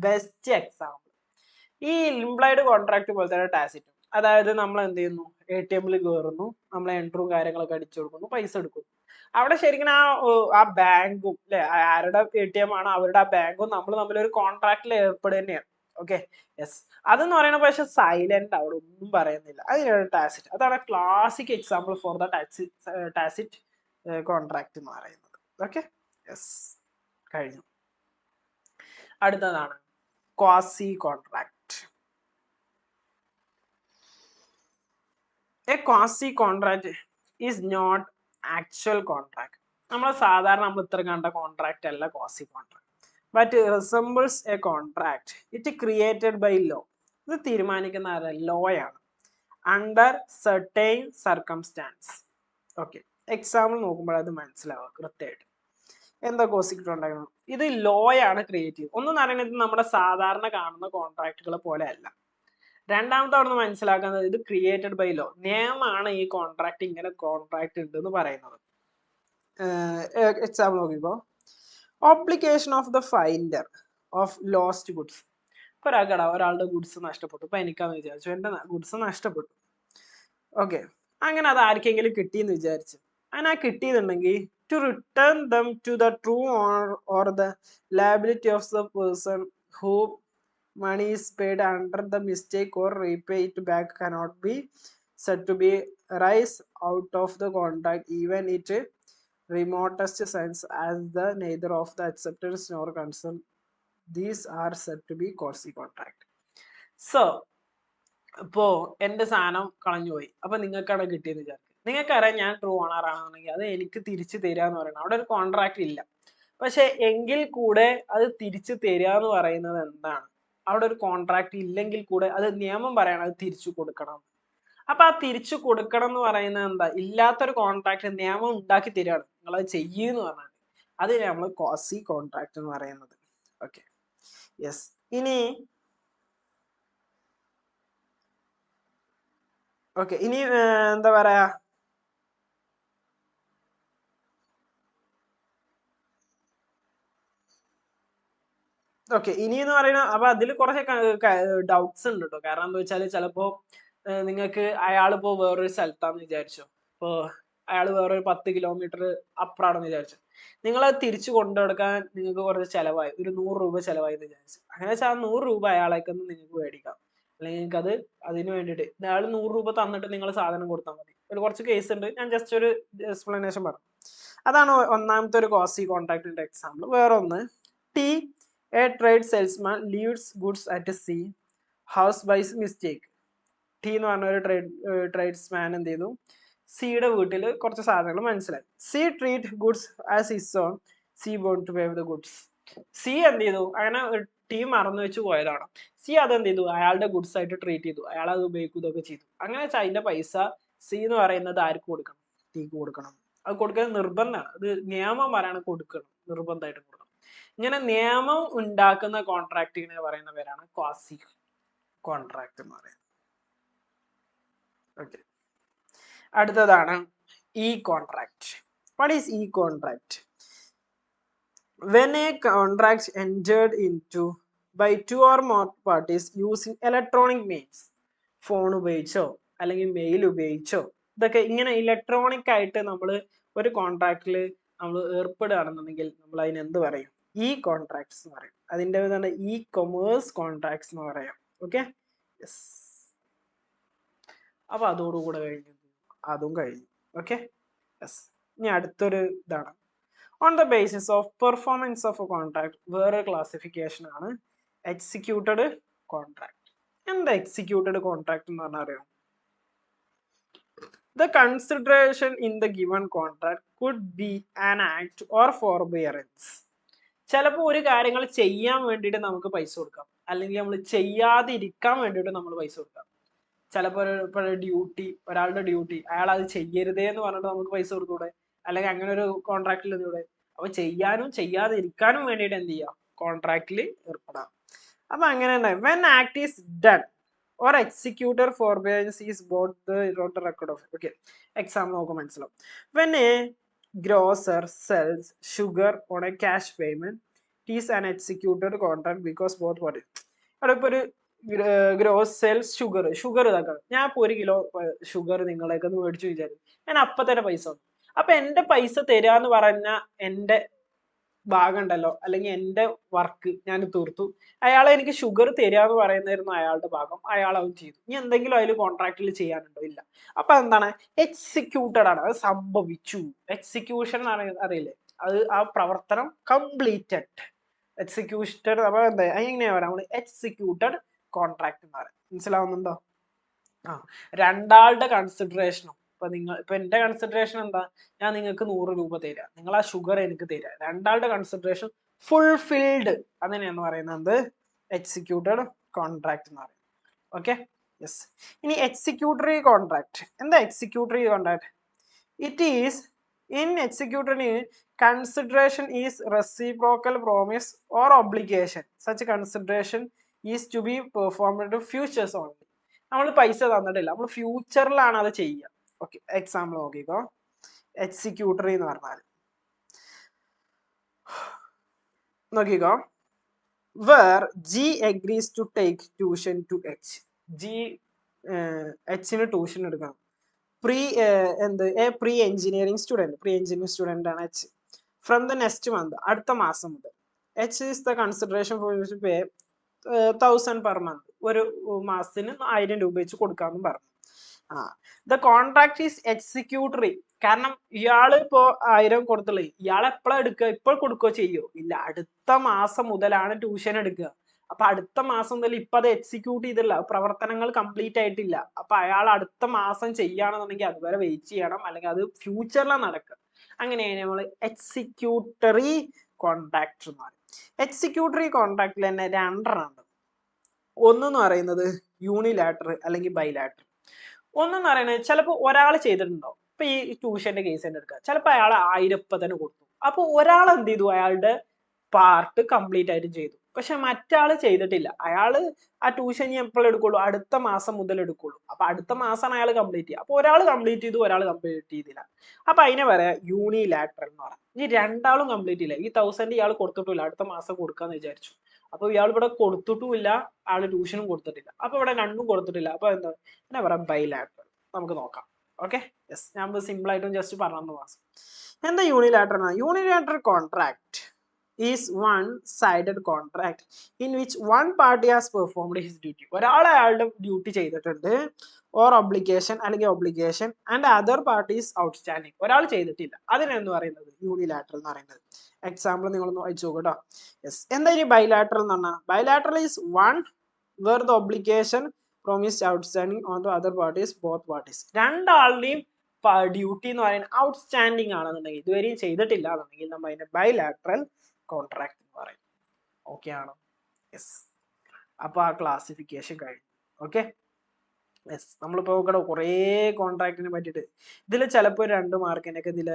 ബെസ്റ്റ് എക്സാമ്പിൾ. ഈ ഇംപ്ലൈഡ് കോൺട്രാക്ട് പോലെ തന്നെ ടാസിറ്റും. അതായത് നമ്മൾ എന്ത് ചെയ്യുന്നു, ATM-ൽ കയറുന്നു, നമ്മൾ എൻട്രും കാര്യങ്ങളൊക്കെ അടിച്ചു കൊടുക്കുന്നു, പൈസ എടുക്കുന്നു. അവിടെ ശരിക്കും ആ ബാങ്കും അല്ലെ, ആരുടെ ATM ആണ് അവരുടെ ആ ബാങ്കും നമ്മൾ തമ്മിലൊരു കോൺട്രാക്റ്റിൽ ഏർപ്പെടുക തന്നെയാണ്. Okay, yes. അതെന്ന് പറയുന്ന പക്ഷെ സൈലന്റ്, അവിടെ ഒന്നും പറയുന്നില്ല. അതിനാണ് ടാസിറ്റ്. അതാണ് classic example for the tacit contract എന്ന് പറയുന്നത്. ഓക്കെ, യെസ്, കഴിഞ്ഞു. അടുത്തതാണ് quasi contract. A quasi contract is not actual contract. നമ്മൾ സാധാരണ നമ്മൾ ഇത്ര കണ്ട കോൺട്രാക്ട് അല്ല quasi contract, but resembles a contract it created by law. ഇത് തീരുമാനിക്കുന്ന ലോ ആണ്, under certain circumstance. Okay, example നോക്കുമ്പോൾ അത് മനസ്സിലാവുക കൃത്യമായിട്ട് എന്താ ക്വാസി കോൺട്രാക്ട്. ഇത് ലോ ആണ് ക്രിയേറ്റ് ചെയ്യുന്നത്. ഒന്നും പറയുന്നത് നമ്മുടെ സാധാരണ കാണുന്ന കോൺട്രാക്റ്റുകളെ പോലെ അല്ല. രണ്ടാമത്തെ അവിടെ നിന്ന് മനസ്സിലാക്കുന്നത് ഇത് ക്രിയേറ്റഡ് ബൈ ലോ, നിയമമാണ് ഈ കോൺട്രാക്ട് ഇങ്ങനെ കോൺട്രാക്ട് ഉണ്ട് എന്ന് പറയുന്നത്. എക്സാമ്പിൾ നോക്കിക്കോ. Obligation of the finder of lost goods. ഇപ്പൊ ഒരാളുടെ ഗുഡ്സ് നഷ്ടപ്പെട്ടു. ഇപ്പൊ എനിക്കാന്ന് വിചാരിച്ചു എന്റെ ഗുഡ്സ് നഷ്ടപ്പെട്ടു. ഓക്കെ, അങ്ങനെ അത് ആർക്കെങ്കിലും കിട്ടിയെന്ന് വിചാരിച്ചു. അങ്ങനെ ആ കിട്ടിയെന്നുണ്ടെങ്കിൽ to return them to the true owner or the liability of the person who money is paid under the mistake or repay it back cannot be said to be arise out of the contract even it remotest sense as the neither of the acceptance nor concern. These are said to be quasi contract. So ഇപ്പോ എന്റെ സാധനം കളഞ്ഞുപോയി, അപ്പൊ നിങ്ങൾക്കാണ് കിട്ടിയെന്ന് വിചാരിക്കും. നിങ്ങൾക്കറിയാം ഞാൻ true owner ആണെന്നുണ്ടെങ്കിൽ അത് എനിക്ക് തിരിച്ചു തരാന്ന് പറയുന്നത് അവിടെ ഒരു കോൺട്രാക്ട് ഇല്ല. പക്ഷെ എങ്കിൽ കൂടെ അത് തിരിച്ചു തരിക എന്ന് പറയുന്നത് എന്താണ്? അവിടെ ഒരു കോൺട്രാക്ട് ഇല്ലെങ്കിൽ കൂടെ അത് നിയമം പറയണം അത് തിരിച്ചു കൊടുക്കണം. അപ്പൊ ആ തിരിച്ചു കൊടുക്കണം എന്ന് പറയുന്നത് എന്താ? ഇല്ലാത്തൊരു കോൺട്രാക്ട് നിയമം ഉണ്ടാക്കി തരികയാണ്, നിങ്ങൾ അത് ചെയ്യെന്ന് പറഞ്ഞാൽ അത് നമ്മൾ ക്വാസി കോൺട്രാക്ട് എന്ന് പറയുന്നത്. Okay, yes. ഇനി എന്താ പറയാ, ഓക്കെ ഇനി എന്ന് പറയുന്നത് അപ്പൊ അതിൽ കുറച്ച് ഡൗട്ട്സ് ഉണ്ട് കേട്ടോ. കാരണം എന്താ വെച്ചാൽ ചിലപ്പോ നിങ്ങൾക്ക് അയാളിപ്പോ വേറൊരു സ്ഥലത്താന്ന് വിചാരിച്ചോ, ഇപ്പോ അയാൾ വേറൊരു 10 കിലോമീറ്റർ അപ്പുറമാണെന്ന് വിചാരിച്ചു. നിങ്ങളത് തിരിച്ചു കൊണ്ടുകൊടുക്കാൻ നിങ്ങൾക്ക് കുറച്ച് ചിലവായി, ഒരു 100 രൂപ ചിലവായി എന്ന് വിചാരിച്ചു. അങ്ങനെ വെച്ചാൽ ആ 100 രൂപ അയാളേക്കൊന്ന് നിങ്ങൾക്ക് മേടിക്കാം, അല്ലെങ്കിൽ നിങ്ങൾക്ക് അത് അതിന് വേണ്ടിയിട്ട് അയാൾ 100 രൂപ തന്നിട്ട് നിങ്ങൾ സാധനം കൊടുത്താൽ മതി. ഒരു കുറച്ച് കേസ് ഉണ്ട്, ഞാൻ ജസ്റ്റ് ഒരു എക്സ്പ്ലനേഷൻ പറഞ്ഞു. അതാണ് ഒന്നാമത്തെ ഒരു ക്വാസി കോൺട്രാക്ടിന്റെ എക്സാമ്പിൾ. വേറെ ഒന്ന്, T a trade salesman leaves goods at C house by mistake. T എന്ന് പറഞ്ഞ ഒരു ട്രേഡ്സ്മാൻ എന്ത് ചെയ്തു, സിയുടെ വീട്ടിൽ കുറച്ച് സാധനങ്ങൾ മനസ്സിലായി. C treat goods as his own, C won't to pay the goods. C എന്ത് ചെയ്തു, അങ്ങനെ ടി മറന്നു വെച്ച് പോയതാണ്. സി അതെന്ത് ചെയ്തു, അയാളുടെ ഗുഡ്സ് ആയിട്ട് ട്രീറ്റ് ചെയ്തു, അയാൾ അത് ഉപയോഗിക്കുകയൊക്കെ ചെയ്തു. അങ്ങനെ വെച്ചാൽ അതിന്റെ പൈസ സി എന്ന് പറയുന്നത് ആർക്ക് കൊടുക്കണം? ടിക്ക് കൊടുക്കണം. അത് കൊടുക്കുന്നത് നിർബന്ധമാണ്, അത് നിയമം പറയാണ് കൊടുക്കണം, നിർബന്ധമായിട്ട് കൊടുക്കണം. ഇങ്ങനെ നിയമം ഉണ്ടാക്കുന്ന കോൺട്രാക്ടിനെ പറയുന്ന പേരാണ് ക്വാസി കോൺട്രാക്ട് എന്ന് പറയുന്നത്. ഓക്കെ, അടുത്തതാണ് E contract. What is E contract? When a contract entered into by 2 or more parties using electronic means, phone ഉപയോഗിച്ചോ അല്ലെങ്കിൽ മെയിൽ ഉപയോഗിച്ചോ, ഇതൊക്കെ ഇങ്ങനെ ഇലക്ട്രോണിക് ആയിട്ട് നമ്മൾ ഒരു കോൺട്രാക്റ്റിൽ നമ്മൾ ഏർപ്പെടുകയാണെന്നുണ്ടെങ്കിൽ നമ്മൾ അതിന് എന്ത് പറയും? ഇ കോൺട്രാക്ട്സ് എന്ന് പറയും. അതിൻ്റെ എന്താണ്? ഇ കൊമേഴ്സ് കോൺട്രാക്ട്സ് എന്ന് പറയാം. Okay, yes. അപ്പൊ അതോടുകൂടെ കഴിഞ്ഞു, അതും കഴിഞ്ഞു. Okay, yes. ഇനി അടുത്തൊരു ഇതാണ് on the basis of performance of a contract. വേറെ ക്ലാസിഫിക്കേഷൻ ആണ് എക്സിക്യൂട്ടഡ് കോൺട്രാക്ട്. എന്താ എക്സിക്യൂട്ടഡ് കോൺട്രാക്ട് എന്ന് പറഞ്ഞാൽ അറിയാം? The consideration in the given contract could be an act or forbearance. ചിലപ്പോൾ ഒരു കാര്യങ്ങൾ ചെയ്യാൻ വേണ്ടിയിട്ട് നമുക്ക് പൈസ കൊടുക്കാം, അല്ലെങ്കിൽ നമ്മൾ ചെയ്യാതിരിക്കാൻ വേണ്ടിയിട്ട് നമ്മൾ പൈസ കൊടുക്കാം. ചിലപ്പോൾ ഒരാളുടെ ഡ്യൂട്ടി അയാൾ അത് ചെയ്യരുതേ എന്ന് പറഞ്ഞിട്ട് നമുക്ക് പൈസ കൊടുത്തൂടെ? അല്ലെങ്കിൽ അങ്ങനെ ഒരു കോൺട്രാക്റ്റിൽ ഇതിലൂടെ അപ്പൊ ചെയ്യാനും ചെയ്യാതിരിക്കാനും വേണ്ടിയിട്ട് എന്ത് ചെയ്യാം? കോൺട്രാക്റ്റിൽ ഏർപ്പെടാം. അപ്പൊ അങ്ങനെ when act is done or executor forbearance is both the record of. Okay, example നോക്കുമ്പോൾ മനസ്സിലാവും. When a grocer sells sugar on a cash payment, it is an executed contract because both parties. അവിടെ ഇപ്പോൾ ഒരു gross cells sugar ഇതാക്കണം. ഞാൻ ഇപ്പോൾ 1 kilo sugar നിങ്ങളേക്ക് ഒന്ന് മേടിച്ചു വിചാരിച്ചു, ഞാൻ അപ്പം തന്നെ പൈസ തന്നു. അപ്പൊ എന്റെ പൈസ തരാന്ന് പറഞ്ഞ എന്റെ ഭാഗം ഉണ്ടല്ലോ, അല്ലെങ്കിൽ എന്റെ വർക്ക് ഞാൻ തീർത്തു, അയാളെ എനിക്ക് ഷുഗർ തരാന്ന് പറയുന്നായിരുന്നു അയാളുടെ ഭാഗം, അയാൾ അത് ചെയ്തു. ഇനി എന്തെങ്കിലും അതിൽ കോൺട്രാക്റ്റിൽ ചെയ്യാനുണ്ടോ? ഇല്ല. അപ്പൊ എന്താണ്? എക്സിക്യൂട്ടഡ് ആണ്, അത് സംഭവിച്ചു. എക്സിക്യൂഷൻ അറിയില്ലേ, അത് ആ പ്രവർത്തനം കംപ്ലീറ്റഡ്, എക്സിക്യൂട്ടഡ്. അപ്പൊ എന്താ എങ്ങനെയാ പറയാ? നമ്മള് എക്സിക്യൂട്ടഡ് കോൺട്രാക്ട് എന്ന് പറയാം. മനസ്സിലാവുന്നുണ്ടോ? രണ്ടാളുടെ കൺസിഡറേഷനും ഇപ്പൊ എന്റെ കൺസിഡറേഷൻ എന്താ, ഞാൻ നിങ്ങൾക്ക് 100 രൂപ തരാം, നിങ്ങൾ ആ ഷുഗർ എനിക്ക് തരാം, രണ്ടാളുടെ കൺസിഡറേഷൻ ഫുൾഫിൽഡ്, അതിനെയാണ് പറയുന്നത് എക്സിക്യൂട്ടഡ് കോൺട്രാക്ട് എന്ന് പറയുന്നത്. Okay, yes. ഇനി എക്സിക്യൂട്ടറി കോൺട്രാക്ട്. എന്താ executory contract? It is in executory consideration is reciprocal promise or obligation. Such consideration is to be performed to futures only. നമ്മൾ പൈസ തന്നിട്ടില്ല, നമ്മൾ ഫ്യൂച്ചറിലാണ് അത് ചെയ്യുക. ഓക്കെ, എക്സാമ്പിൾ നോക്കിക്കോ. എക്സിക്യൂട്ടറി എന്ന് പറഞ്ഞാൽ നോക്കിക്കോ, where G agrees to take tuition to H. G Hന് ട്യൂഷൻ എടുക്കണം. പ്രീ എഞ്ചിനീയറിംഗ് സ്റ്റുഡന്റ് ആണ് H. From the next month, അടുത്ത മാസം മുതൽ H is the consideration for you to pay 1000 per month. ഒരു മാസത്തിന് 1000 രൂപ വെച്ച് കൊടുക്കാമെന്ന് പറഞ്ഞു. The contract is executory. കാരണം ഇയാള് ഇപ്പോ 1000 കൊടുത്തുള്ളൂ, ഇയാൾ എപ്പോഴാ എടുക്കുക? ഇപ്പോൾ കൊടുക്കുകയോ ചെയ്യോ? ഇല്ല, അടുത്ത മാസം മുതലാണ് ട്യൂഷൻ എടുക്കുക. അപ്പൊ അടുത്ത മാസം മുതൽ ഇപ്പൊ അത് എക്സിക്യൂട്ട് ചെയ്തില്ല, പ്രവർത്തനങ്ങൾ കംപ്ലീറ്റ് ആയിട്ടില്ല. അപ്പൊ അയാൾ അടുത്ത മാസം ചെയ്യുകയാണെന്നുണ്ടെങ്കിൽ അതുവരെ വെയിറ്റ് ചെയ്യണം, അല്ലെങ്കിൽ അത് ഫ്യൂച്ചറിലാണ് നടക്കുക. അങ്ങനെയാണ് നമ്മൾ എക്സിക്യൂട്ടറി കോൺട്രാക്ട് എന്ന് പറയും. എക്സിക്യൂട്ടറി കോൺട്രാക്റ്റിൽ തന്നെ രണ്ടെണ്ണം. ഒന്നെന്ന് പറയുന്നത് യൂണിലാറ്റർ അല്ലെങ്കിൽ ബൈലാറ്റർ. ഒന്നെന്ന് പറയുന്നത് ചിലപ്പോൾ ഒരാൾ ചെയ്തിട്ടുണ്ടാവും. ഇപ്പൊ ഈ ട്യൂഷന്റെ കേസ് തന്നെ എടുക്കുക, ചിലപ്പോൾ അയാൾ 1000 തന്നെ കൊടുത്തു. അപ്പൊ ഒരാൾ എന്ത് ചെയ്തു, അയാളുടെ പാർട്ട് കംപ്ലീറ്റ് ആയിട്ട് ചെയ്തു, പക്ഷെ മറ്റാള് ചെയ്തിട്ടില്ല. അയാള് ആ ട്യൂഷൻ എപ്പോഴും എടുക്കുള്ളൂ, അടുത്ത മാസം മുതൽ എടുക്കുള്ളൂ. അപ്പൊ അടുത്ത മാസമാണ് അയാൾ കംപ്ലീറ്റ് ചെയ്യുക. അപ്പൊ ഒരാൾ കംപ്ലീറ്റ് ചെയ്തു, ഒരാൾ കംപ്ലീറ്റ് ചെയ്തില്ല. അപ്പൊ അതിനെ പറയാം യൂണിലാറ്ററൽ എന്ന് പറയാം. ഈ രണ്ടാളും കംപ്ലീറ്റ് ചെയ്യില്ല, ഈ 1000 ഇയാൾ കൊടുത്തിട്ടില്ല, അടുത്ത മാസം കൊടുക്കാന്ന് വിചാരിച്ചു. അപ്പൊ ഇയാൾ ഇവിടെ കൊടുത്തിട്ടുമില്ല, ആള് ട്യൂഷനും കൊടുത്തിട്ടില്ല. അപ്പൊ ഇവിടെ രണ്ടും കൊടുത്തിട്ടില്ല. അപ്പൊ എന്താ പറയാം, ബൈലാറ്ററൽ. നമുക്ക് നോക്കാം. ഓക്കെ, യെസ്, ഞാൻ സിമ്പിൾ ആയിട്ടും ജസ്റ്റ് പറഞ്ഞു മാസം. എന്താ unilateral? Unilateral contract is one-sided contract in which one party has performed his duty. ഒരാൾ അയാളുടെ ഡ്യൂട്ടി ചെയ്തിട്ടുണ്ട്, or obligation അല്ലെങ്കിൽ obligation, and other party is outstanding. ഒരാൾ ചെയ്തിട്ടില്ല, അതിനെന്ന് പറയുന്നത് യൂണിലാറ്ററൽ എന്ന് പറയുന്നത്. എക്സാമ്പിൾ നിങ്ങളൊന്ന് വായിച്ചു നോക്കട്ടോ. യെസ്, എന്താ ഇനി ബൈലാറ്ററൽ എന്ന് പറഞ്ഞാൽ? Bilateral is one where the obligation promised outstanding on the other parties, both parties. രണ്ടാളുടെയും ഡ്യൂട്ടി എന്ന് പറയുന്നത് ഔട്ട്സ്റ്റാൻഡിങ് ആണെന്നുണ്ടെങ്കിൽ, ഇതുവരെയും ചെയ്തിട്ടില്ല എന്നുണ്ടെങ്കിൽ നമ്മൾ അതിനെ ബൈലാറ്ററൽ കോൺട്രാക്ട് എന്ന് പറയും. ഓക്കെ ആണോ? യെസ്. അപ്പൊ ആ ക്ലാസിഫിക്കേഷൻ കഴിഞ്ഞു. Okay, yes. നമ്മളിപ്പോ കുറേ കോൺട്രാക്റ്റിനെ പറ്റിയിട്ട് ഇതിൽ ചിലപ്പോൾ 2 മാർക്കിനൊക്കെ ഇതിൽ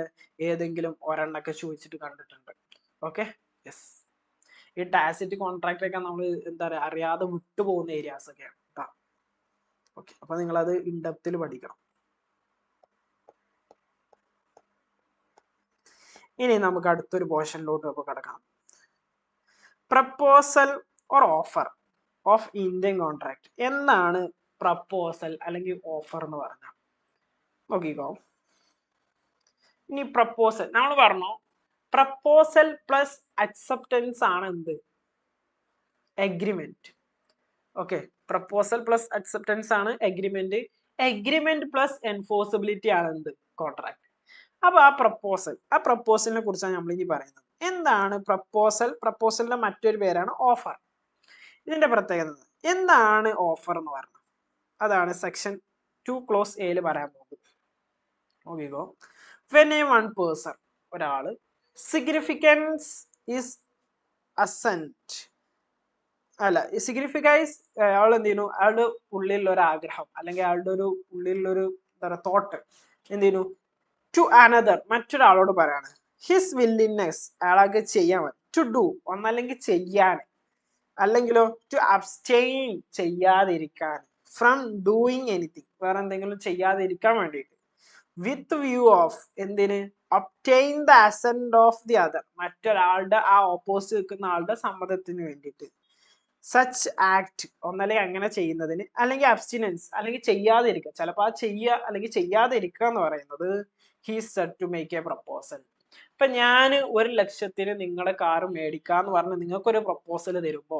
ഏതെങ്കിലും ഒരെണ്ണൊക്കെ ചോദിച്ചിട്ട് കണ്ടിട്ടുണ്ട്. Okay, yes. ഈ ടാസിറ്റ് കോൺട്രാക്ട് ഒക്കെ നമ്മൾ എന്താ പറയുക, അറിയാതെ വിട്ടുപോകുന്ന ഏരിയാസ് ഒക്കെയാണ് കേട്ടോ. ഓക്കെ, അപ്പൊ നിങ്ങളത് ഇൻഡെപ്തിൽ പഠിക്കണം. ഇനി നമുക്ക് അടുത്തൊരു പോർഷനിലോട്ട് അപ്പോൾ കിടക്കാം. Proposal or offer of Indian contract. എന്താണ് പ്രപ്പോസൽ അല്ലെങ്കിൽ ഓഫർ എന്ന് പറഞ്ഞാൽ? നോക്കിക്കോ, ഇനി പ്രപ്പോസൽ നമ്മൾ പറഞ്ഞു, പ്രപ്പോസൽ പ്ലസ് അക്സെപ്റ്റൻസ് ആണ് എന്ത്? Agreement. Okay, proposal plus acceptance ആണ് എഗ്രിമെന്റ്. എഗ്രിമെന്റ് പ്ലസ് എൻഫോഴ്സിബിലിറ്റി ആണ് എന്ത്? കോൺട്രാക്ട്. അപ്പൊ ആ പ്രപ്പോസലിനെ കുറിച്ചാണ് നമ്മൾ ഇനി പറയുന്നത്. എന്താണ് പ്രപ്പോസൽ? പ്രപ്പോസലിന്റെ മറ്റൊരു പേരാണ് ഓഫർ. ഇതിന്റെ പ്രത്യേകത എന്താണ് ഓഫർ എന്ന് പറഞ്ഞത്? അതാണ് സെക്ഷൻ 2 ക്ലോസ് എയിൽ പറയാൻ പോകുന്നത്. നോക്കിക്കോ, when a one person, ഒരാള്, സിഗ്നിഫിക്കൻസ് ഈസ് അസെന്റ്, അല്ല സിഗ്നിഫിക്കൈസ്, അയാൾ എന്ത് ചെയ്യുന്നു, അയാളുടെ ഉള്ളിലുള്ള ഒരു ആഗ്രഹം അല്ലെങ്കിൽ അയാളുടെ ഒരു ഉള്ളിലുള്ളൊരു എന്താ പറയുക തോട്ട് എന്ത് ചെയ്യുന്നു, ടു അനദർ, മറ്റൊരാളോട് പറയാണ്, ഹിസ് വില്ലിങ്നെസ്, അയാൾക്ക് ചെയ്യാൻ, ടു ഡു, ഒന്നല്ലെങ്കിൽ ചെയ്യാൻ, അല്ലെങ്കിലോ ടു അബ്സ്റ്റെയിൻ, ചെയ്യാതിരിക്കാൻ, ഫ്രം ഡൂയിങ് എനിത്തിങ്, വേറെ എന്തെങ്കിലും ചെയ്യാതിരിക്കാൻ വേണ്ടിയിട്ട്, വിത്ത് വ്യൂ ഓഫ്, എന്തിന്, obtain the assent of the other, മറ്റൊരാളുടെ ആ ഓപ്പോസിറ്റ് നിൽക്കുന്ന ആളുടെ സമ്മതത്തിന് വേണ്ടിയിട്ട്, സച്ച് ആക്ട്, ഒന്നല്ലെങ്കിൽ അങ്ങനെ ചെയ്യുന്നതിന്, അല്ലെങ്കിൽ അബ്സ്റ്റിനൻസ്, അല്ലെങ്കിൽ ചെയ്യാതിരിക്കുക, ചിലപ്പോൾ ആ ചെയ്യുക അല്ലെങ്കിൽ ചെയ്യാതിരിക്കുക എന്ന് പറയുന്നത് he said to make a proposal. ഇപ്പൊ ഞാൻ 1,00,000 നിങ്ങളുടെ കാറ് മേടിക്കാന്ന് പറഞ്ഞ് നിങ്ങൾക്കൊരു പ്രപ്പോസൽ തരുമ്പോ,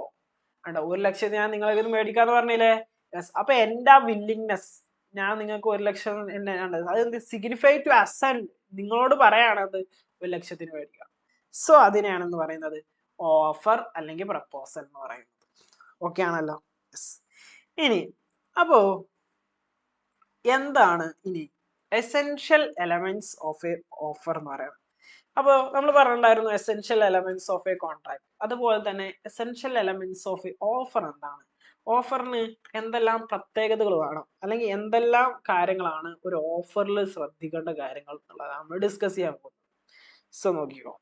വേണ്ട 1,00,000 ഞാൻ നിങ്ങളെ മേടിക്കാന്ന് പറഞ്ഞില്ലേ? യെസ്. അപ്പൊ എന്റെ ആ വില്ലിങ്നെസ്, ഞാൻ നിങ്ങൾക്ക് 1,00,000 അത് സിഗ്നിഫൈ ടു അസെന്റ്, നിങ്ങളോട് പറയാണത് 1,00,000 മേടിക്കാം. സോ അതിനെയാണെന്ന് പറയുന്നത് ഓഫർ അല്ലെങ്കിൽ പ്രപ്പോസൽ എന്ന് പറയുന്നത്. ഓക്കെ ആണല്ലോ? യെസ്. ഇനി അപ്പോ എന്താണ് ഇനി essential elements of a offer എന്ന് പറയുന്നത്? അപ്പോൾ നമ്മൾ പറഞ്ഞിട്ടുണ്ടായിരുന്നു essential elements of a contract. അതുപോലെ തന്നെ essential elements of a offer എന്താണ്? ഓഫറിന് എന്തെല്ലാം പ്രത്യേകതകൾ വേണം, അല്ലെങ്കിൽ എന്തെല്ലാം കാര്യങ്ങളാണ് ഒരു ഓഫറിൽ ശ്രദ്ധിക്കേണ്ട കാര്യങ്ങൾ എന്നുള്ളത് നമ്മൾ ഡിസ്കസ് ചെയ്യാൻ പോകുന്നത്. സോ നോക്കിക്കോ.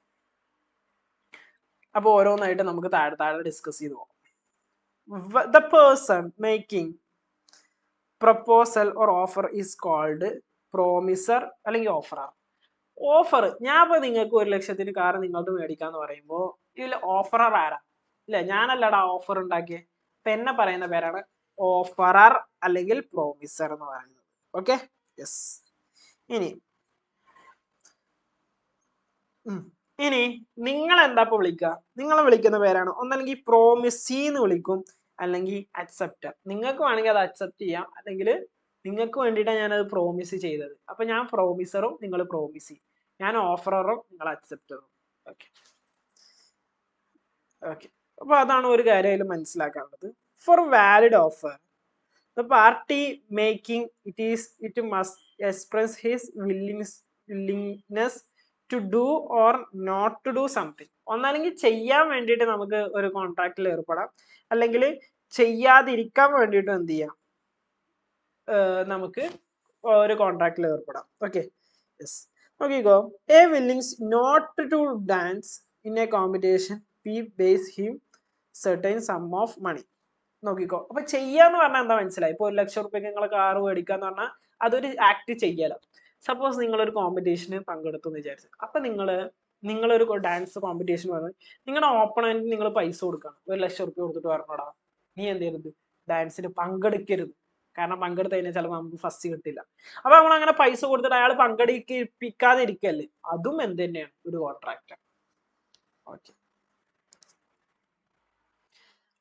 അപ്പോൾ ഓരോന്നായിട്ട് നമുക്ക് താഴെ താഴെ ഡിസ്കസ് ചെയ്തു പോകാം. The person making proposal or offer is called promiser അല്ലെങ്കിൽ ഓഫറർ. ഓഫർ, ഞാൻ ഇപ്പൊ നിങ്ങൾക്ക് 1,00,000 കാർ നിങ്ങൾക്ക് മേടിക്കാന്ന് പറയുമ്പോൾ ഇതിൽ ഓഫറർ ആരാ? ഇല്ല, ഞാനല്ലടാ ഓഫർ ഉണ്ടാക്കിയ. അപ്പൊ എന്നെ പറയുന്ന പേരാണ് ഓഫറർ അല്ലെങ്കിൽ പ്രോമിസർ എന്ന് പറയുന്നത്. Okay, yes. ഇനി നിങ്ങൾ എന്താ ഇപ്പൊ വിളിക്കുക? നിങ്ങളെ വിളിക്കുന്ന പേരാണ് ഒന്നല്ലെങ്കിൽ പ്രോമിസി എന്ന് വിളിക്കും, അല്ലെങ്കിൽ അക്സെപ്റ്റർ. നിങ്ങൾക്ക് വേണമെങ്കിൽ അത് അക്സെപ്റ്റ് ചെയ്യാം, അല്ലെങ്കിൽ നിങ്ങൾക്ക് വേണ്ടിയിട്ടാണ് ഞാനത് പ്രോമിസ് ചെയ്തത്. അപ്പൊ ഞാൻ പ്രോമിസറും നിങ്ങൾ പ്രോമിസി, ഞാൻ ഓഫററും നിങ്ങൾ അക്സെപ്റ്ററും. ഓക്കെ ഓക്കെ അപ്പൊ അതാണ് ഒരു കാര്യം അതിൽ മനസ്സിലാക്കാനുള്ളത്. For valid offer the party making it must express his willingness to do or not to do something. ഒന്നല്ലെങ്കിൽ ചെയ്യാൻ വേണ്ടിയിട്ട് നമുക്ക് ഒരു കോൺട്രാക്റ്റിൽ ഏർപ്പെടാം, അല്ലെങ്കിൽ ചെയ്യാതിരിക്കാൻ വേണ്ടിയിട്ട് എന്ത് ചെയ്യാം, നമുക്ക് ഒരു കോൺട്രാക്റ്റിൽ ഏർപ്പെടാം. Okay, yes. നോക്കിക്കോ. A willings not to dance in a competition B pays him certain sum of money. നോക്കിക്കോ. അപ്പൊ ചെയ്യാന്ന് പറഞ്ഞാൽ എന്താ മനസ്സിലായി? ഇപ്പൊ 1,00,000 റുപ്യക്ക് നിങ്ങളെ കാറ് മേടിക്കാന്ന് പറഞ്ഞാൽ അതൊരു ആക്ട് ചെയ്യലോ. സപ്പോസ് നിങ്ങളൊരു കോമ്പറ്റീഷന് പങ്കെടുത്തു എന്ന് വിചാരിച്ചു. അപ്പൊ നിങ്ങളൊരു ഡാൻസ് കോമ്പറ്റീഷൻ പറഞ്ഞു, നിങ്ങളുടെ ഓപ്പണന്റിന് നിങ്ങൾ പൈസ കൊടുക്കണം. 1,00,000 റുപ്യ കൊടുത്തിട്ട് പറഞ്ഞോടാ, നീ എന്ത് ചെയ്യരുത്, ഡാൻസിന് പങ്കെടുക്കരുത്, കാരണം പങ്കെടുത്ത് കഴിഞ്ഞാൽ ചിലപ്പോൾ നമുക്ക് ഫസ്റ്റ് കിട്ടില്ല. അപ്പൊ നമ്മൾ അങ്ങനെ പൈസ കൊടുത്തിട്ട് അയാൾ പങ്കെടുപ്പിക്കാതെ ഇരിക്കല്ലേ, അതും എന്ത് തന്നെയാണ്, ഒരു കോൺട്രാക്ട്. ഓക്കെ,